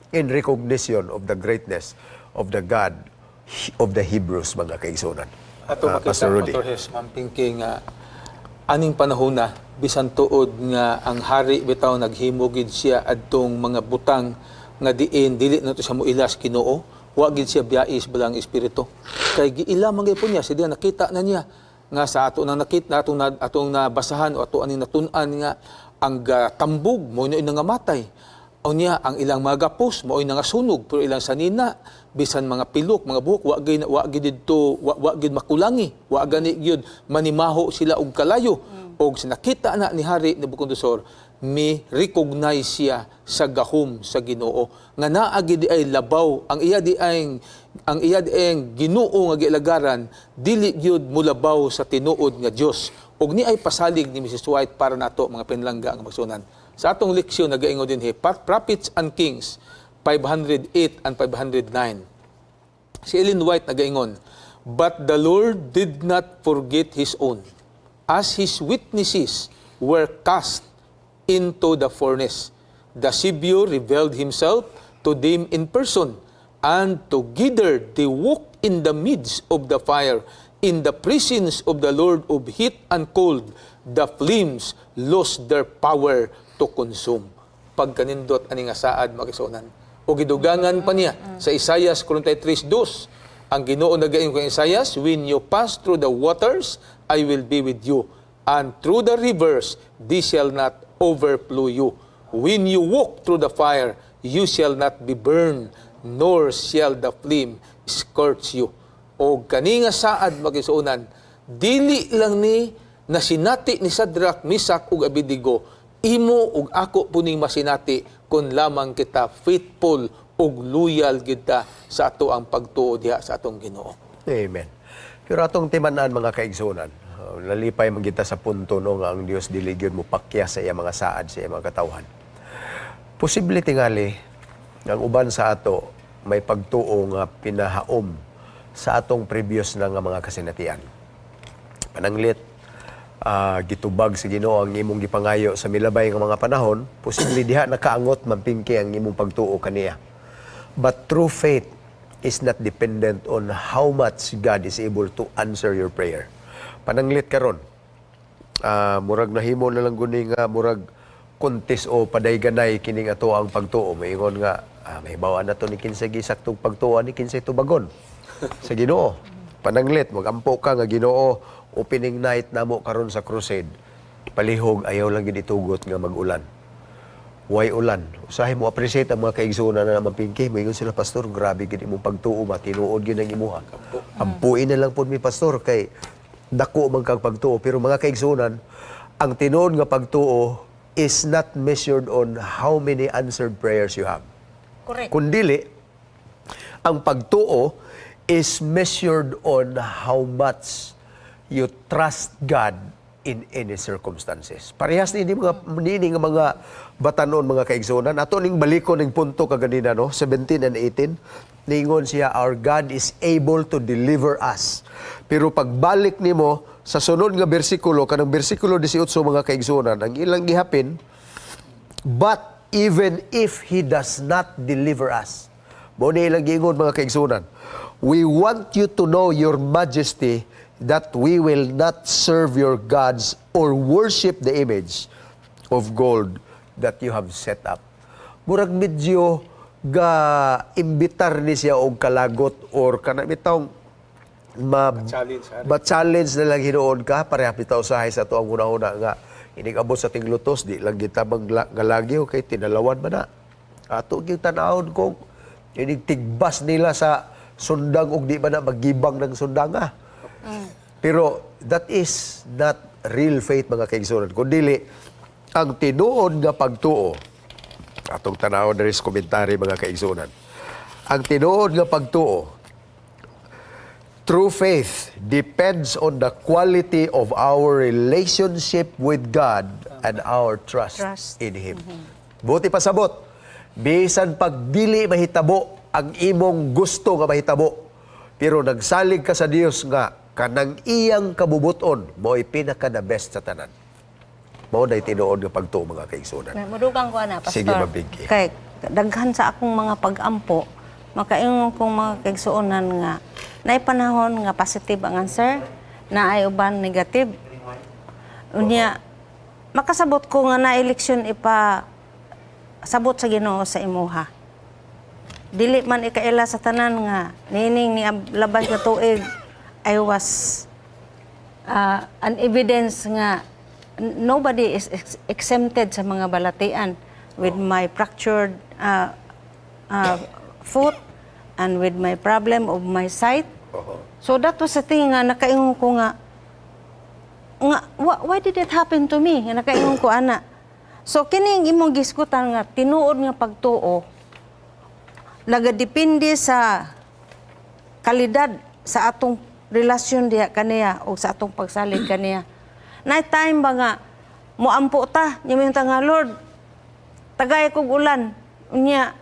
in recognition of the greatness of the God of the Hebrews, mga kaigsuonan. Ato makita, Pastor Rudy. Dr. Hes, mampingking aning panahon na, bisan tuod nga ang hari bitaw naghimugid siya adtong mga butang nga diin, dili na to siya muilas Ginoo, wa gid siya biyais balang espiritu. Kay giila man gyud niya, siya nakita na niya nga sa ato nang nakita atong nabasahan o ato aning natun-an nga ang tambog mo ino nga matay. O niya, ang ilang mga gapos, mao'y nangasunog, pero ilang sanina, bisan mga pilok, mga buhok, wa gid makulangi, wa gani gyud manimaho sila og kalayo. Og sinakita na ni Hari Nabucodonosor, mi recognize siya sa gahom sa Ginoo. Nga naa gid ay labaw, ang iya di ay Ginoo nga giilagaran, dili gyud mulabaw sa tinuod nga Dios. Og ni ay pasalig ni Mrs. White para nato mga pinlangga nga magsunan. Sa atong leksyon, nag-aingon din Prophets and Kings, 508 and 509. Si Ellen White nag-aingon, "But the Lord did not forget His own, as His witnesses were cast into the furnace. The Savior revealed Himself to them in person, and together they walked in the midst of the fire. In the presence of the Lord of heat and cold, the flames lost their power to consume." Pagkanindot ani nga saad makisunan. O gidugangan pa niya sa Isaias 43:2. Ang Ginoo nagaingon kay Isaias, "When you pass through the waters, I will be with you, and through the rivers, they shall not overflow you. When you walk through the fire, you shall not be burned, nor shall the flame scorch you." O kani nga saad makisunan, dili lang ni nasinati ni Sadrak, Misak ug Abednego, imo ug ako puning masinati kung lamang kita faithful ug loyal kita sa ato ang pagtuo diha sa atong Ginoo. Amen. Pero atong timanan mga kaigsuonan, nalipay man kita sa punto no nga ang Dios dili gyud mo pakya sa iya mga saad sa iya mga katawhan. Posible tingali ang uban sa ato may pagtuo nga pinahaom sa atong previous na nga mga kasinatian. Pananglit, gitubag sa Ginoo ang imong gipangayo sa milabay nga mga panahon, posible diha nakaangot mampingki ang imong pagtuo kaniya. But true faith is not dependent on how much God is able to answer your prayer. Pananglit karon, murag nahimo na lang guni nga murag kontes o padayganay kining ato ang pagtuo. Maingon nga, mahibawa na to ni kinsay gisaktong pagtuo ni kinsay tubagon sa Ginoo. Pananglit, magampo ka nga Ginoo, opening night namo karon sa crusade. Palihog ayaw lang gid itugot nga mag-ulan. Way ulan. Usahay mo appreciate ang mga kaigsuonan na mapingki. Moingon sila, "Pastor, grabe gid imong pagtuo, matinuod gid ang imuha." Ampuin na lang pod mi pastor kay dako man kag pagtuo. Pero mga kaigsuonan, ang tinuod nga pagtuo is not measured on how many answered prayers you have. Correct. Kundili, ang pagtuo is measured on how much you trust God in any circumstances. Parehas ni nga mga batanon, mga kaigsunan. Ato ning baliko ning punto kaganina, no? 17 and 18. Ningon siya, our God is able to deliver us. Pero pagbalik nimo sa sunod nga bersikulo, kanang bersikulo 18 mga kaigsunan, ang ilang gihapin, but even if He does not deliver us, mo ni ilang giingon mga kaigsunan, we want you to know, Your Majesty, that we will not serve your gods or worship the image of gold that you have set up. Murag medyo ga imbitar ni siya og kalagot or kana bitawng ma-challenge na lang hinuon ka, pareha bitaw sahay sa to ang una-una nga inigabot sa tinglutos, di lang kita galagyo kay tinalawan man na. Ato gyud tan-awon kung inigtigbas nila sa sundang og di ba na maggibang ng sundanga. Pero that is not real faith mga kaigsunan. Kundi ang tinuod nga pagtuo, atong tanawon na rin sa komentary mga kaigsunan, ang tinuod nga pagtuo, true faith depends on the quality of our relationship with God and our trust in Him. Buti pasabot, bisan pagdili mahitabo ang imong gusto nga mahitabo, pero nagsalig ka sa Dios nga kanang iyang kabubuton mo'y pinaka-the best sa tanan. Mao na'y tinuod nga pagtuo mga kaigsunan. Madugang ko na, Pastor. Sige, mabigi. Kay daghan sa akong mga pag-ampo, makaingon kong mga kaigsuonan nga naay panahon nga positive ang answer, na ay uban negative. Unya, makasabot ko nga na eleksyon sabot sa Ginoo sa imuha. Dili man ikaila sa tanan nga nining ni labas nga tuig I was an evidence nga nobody is exempted sa mga balatian with my fractured foot and with my problem of my sight. So that was the thing nga nakaingon ko nga why did it happen to me? Nga nakaingon ko ana. So kining imong giskutan nga tinuod nga pagtuo nagadepende sa kalidad sa atong relasyon diha kaniya o sa atong pagsalig kaniya. Night time ba nga moampo ta nya nga Lord tagay kog ulan unya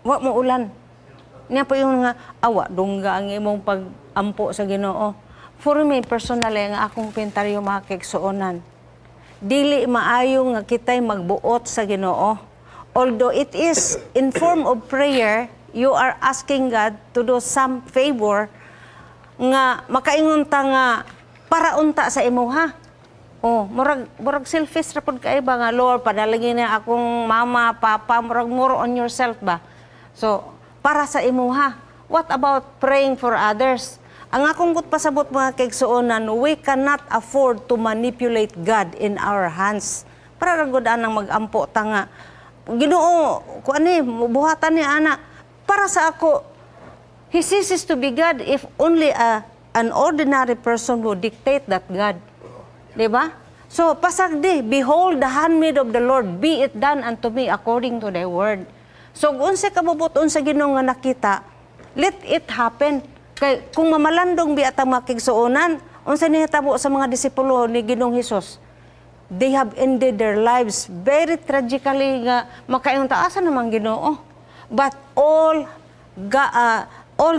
wa mo ulan. Niya pa yung nga awa dungga ang imong pagampo sa Ginoo. For me personally nga akong pintaryo mga kaigsuonan. Dili maayo nga kitay magbuot sa Ginoo. Although it is in form of prayer, you are asking God to do some favor nga makaingon ta nga para unta sa imuha. Oh, murag selfish ra pud kay ba nga Lord padalagin na akong mama, papa, murag more on yourself ba. So, para sa imuha. What about praying for others? Ang akong pasabot mga kaigsuonan, we cannot afford to manipulate God in our hands. Para ragod anang magampo ta nga Ginoo, kuani buhatan ni ana para sa ako. He ceases to be God if only an ordinary person would dictate that God. Diba? So, pasagdi, behold the handmaid of the Lord, be it done unto me according to thy word. So, unsa kabubuton sa Ginoo nga nakita, let it happen. Kay kung mamalandong bi atang makigsuonan, unsa ni hitabo sa mga disipulo ni Ginoong Hesus? They have ended their lives very tragically nga makaingon ta asa namang Ginoo. But all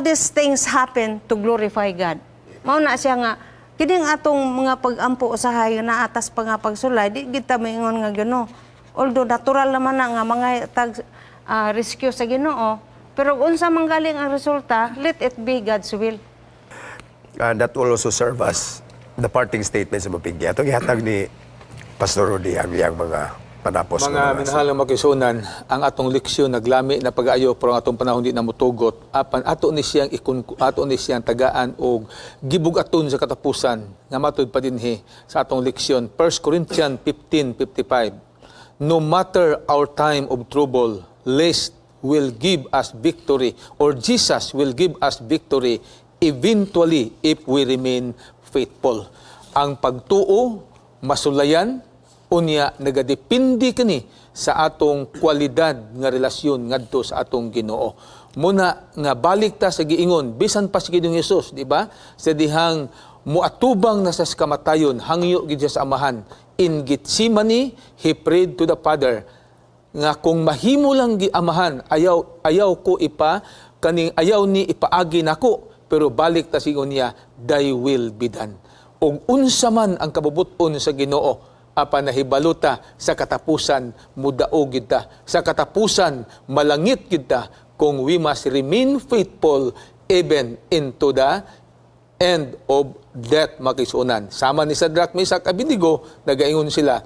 these things happen to glorify God. Mao na siya nga kining atong mga pag-ampo usahay na atas pa nga pagsulay di kita maingon nga Ginoo. Although natural naman na nga mga rescue sa Ginoo, pero unsa man galing ang resulta, let it be God's will. And that will also serve as the parting statement sa mapigya. Ito gihatag ni Pastor Rudy ang iyang mga panapos. Mga minahalang makisunan, ang atong leksyon naglami na pag-ayo pero ang atong panahon di na mutugot. Apan ato ni siyang tagaan og gibugaton sa katapusan nga matud pa dinhi sa atong leksyon. 1 Corinthians 15:55. No matter our time of trouble, lest will give us victory or Jesus will give us victory eventually if we remain faithful. Ang pagtuo masulayan unya nagadepende kini sa atong kwalidad nga relasyon ngadto sa atong Ginoo. Muna nga balik ta sa giingon bisan pa si Ginoong Hesus, di ba? Sa dihang muatubang na sa kamatayon, hangyo gid siya sa Amahan. In Gethsemane, he prayed to the Father nga kung mahimo lang gi Amahan, ayaw ko ayaw ni ipaagi nako, pero balik ta sigon niya, thy will be done. Og unsa man ang kabubuton sa Ginoo, apan nahibaluta sa katapusan mudaog gid ta, sa katapusan malangit gid ta, kung we must remain faithful even into the end of death, makisunan. Sama ni Shadrach, Meshach, Abednego, nagaingon sila,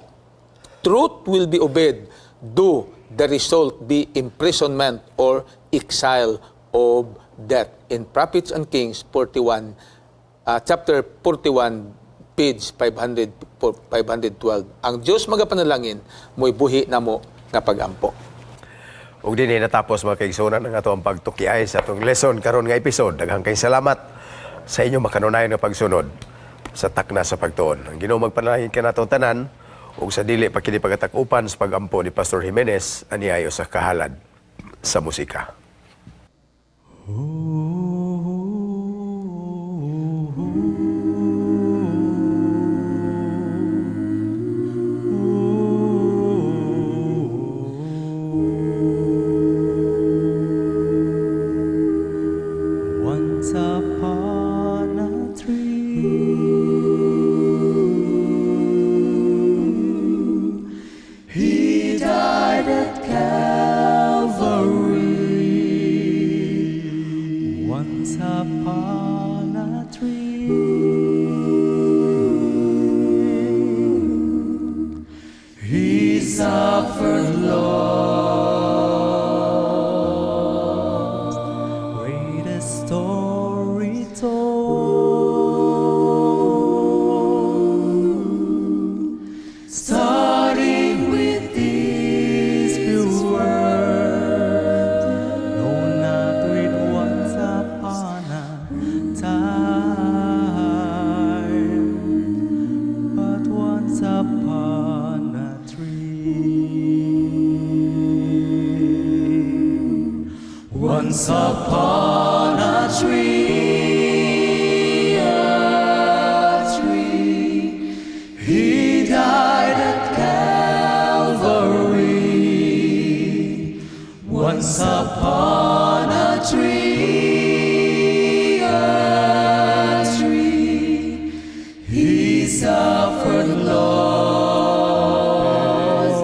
truth will be obeyed, though the result be imprisonment or exile of death. In Prophets and Kings 41, chapter 41, page 512. Ang Diyos magapanalangin, mo'y buhi na mo nga pagampo. Ug dinhi natapos mga kaigsunan ang ato ang pagtukiay sa atong lesson karon nga episode. Daghang kay salamat sa inyo makanunayon nga pagsunod sa takna sa pagtuon. Ang Ginoo magpanalangin kanatong tanan ug sa dili pa kini pagatakupan sa pagampo ni Pastor Jimenez aniayo sa kahalad sa musika. Once upon a tree, he died at Calvary. Once upon a tree, he suffered loss. Greatest story told, starting with these few words. No, not with once upon a time, but once upon a tree. Once upon a tree, he died at Calvary. Once upon a tree, he suffered loss.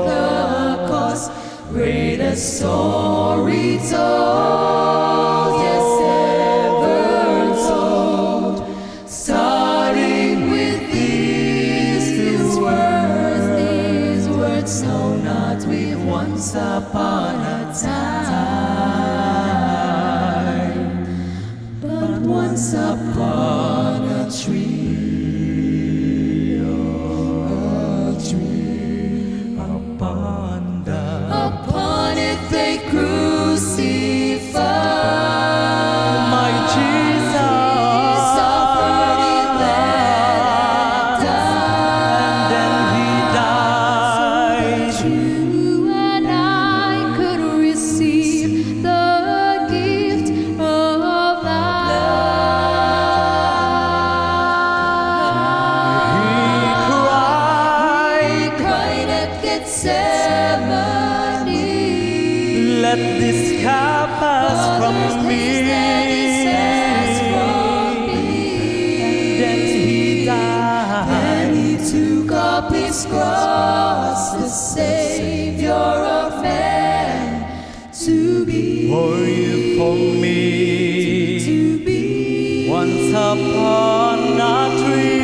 The cost, greatest story told, yes, ever told. Starting with these words, no, not with once upon a time, but once upon a tree, upon it they crucified my Jesus. Suffered in that time, and then he died. You and I could receive the gift of life. He cried at Gethsemane, let this cup pass from me. Then he died. Then he took up his cross, the Savior of man, to be for you, for me, to be once upon a tree.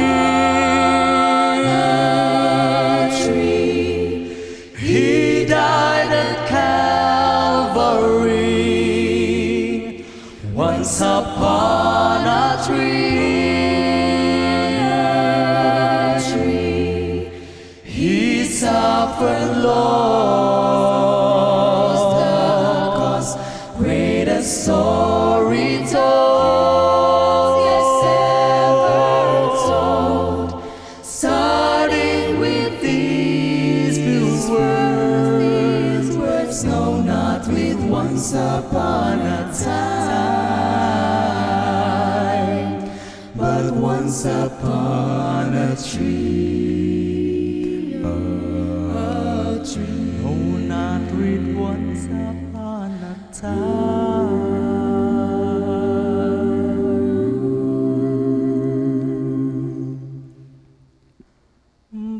He died at Calvary. Once upon a tree, he suffered loss. The cost, greatest sorrow. upon a tree, a tree. Oh, not read once upon a time,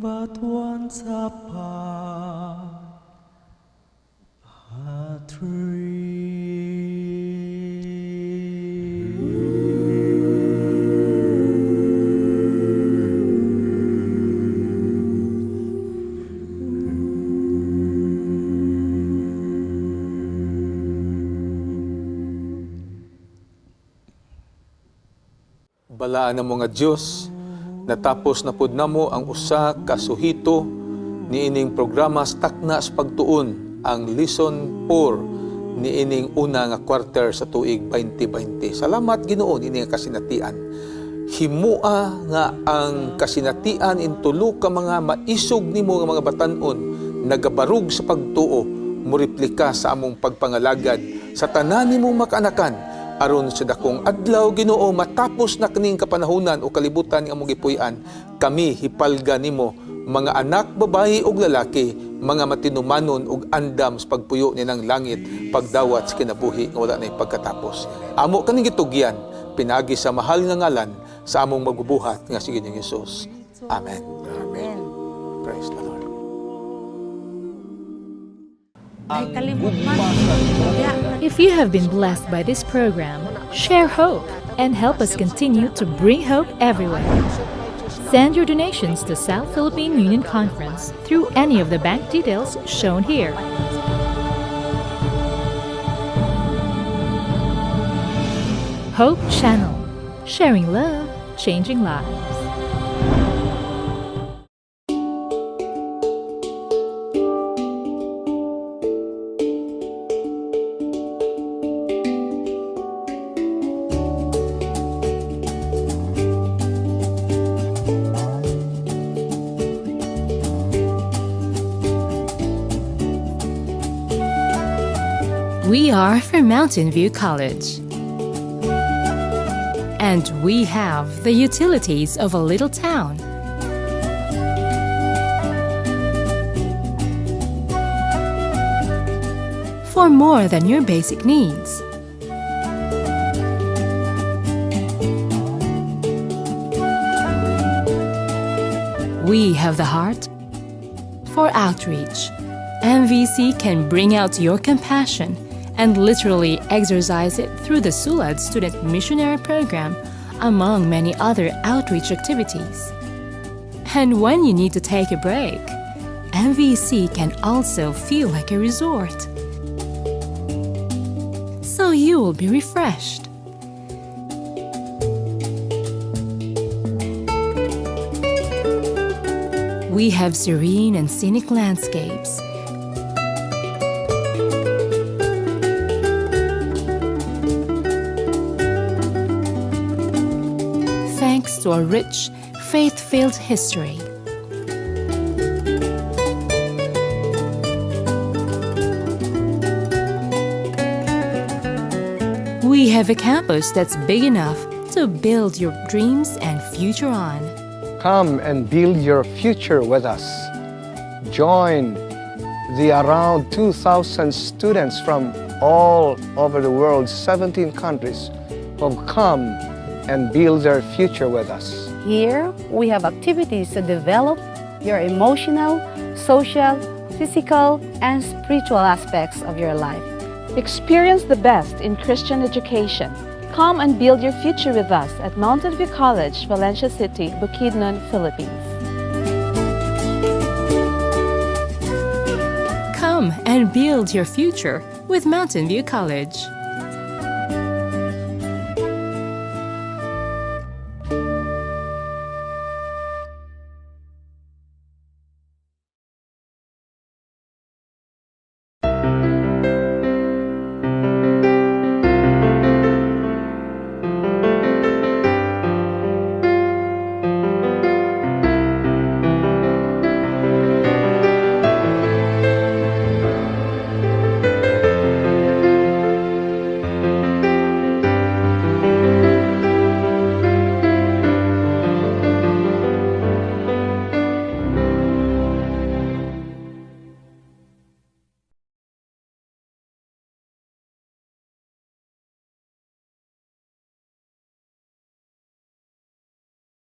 but once upon a tree. Balaan ng mga Diyos, natapos na pud namo ang usa ka suhito niining programa sa takna sa pagtuon, ang Lesson 4 niining una nga quarter sa tuig 2020. Salamat Ginoo niining kasinatian. Himua nga ang kasinatian in tulo ka mga maisog nimo nga mga batan-on nagabarug sa pagtuo, moreplika sa among pagpangalagad sa tanan nimong makaanakan aron sa dakong adlaw Ginoo matapos na kining kapanahunan o kalibutan nga among gipuy-an, kami hipalga nimo mga anak babayi ug lalaki, mga matinumanon ug andam sa pagpuyo ni ng langit, pagdawat sa kinabuhi nga wala nay pagkatapos. Amo kaning gitugyan pinagi sa mahal nga ngalan sa among magbubuhat nga si Ginoong Hesus. Amen. Amen. Praise the Lord. Ay, kalimot man. If you have been blessed by this program, share hope and help us continue to bring hope everywhere. Send your donations to South Philippine Union Conference through any of the bank details shown here. Hope Channel, sharing love, changing lives. We are from Mountain View College, and we have the utilities of a little town. For more than your basic needs. We have the heart for outreach. MVC can bring out your compassion and literally exercise it through the SULAD Student Missionary Program, among many other outreach activities. And when you need to take a break, MVC can also feel like a resort. So you will be refreshed. We have serene and scenic landscapes, thanks to a rich, faith-filled history. We have a campus that's big enough to build your dreams and future on. Come and build your future with us. Join the around 2,000 students from all over the world, 17 countries, who have come and build their future with us. Here, we have activities to develop your emotional, social, physical, and spiritual aspects of your life. Experience the best in Christian education. Come and build your future with us at Mountain View College, Valencia City, Bukidnon, Philippines. Come and build your future with Mountain View College.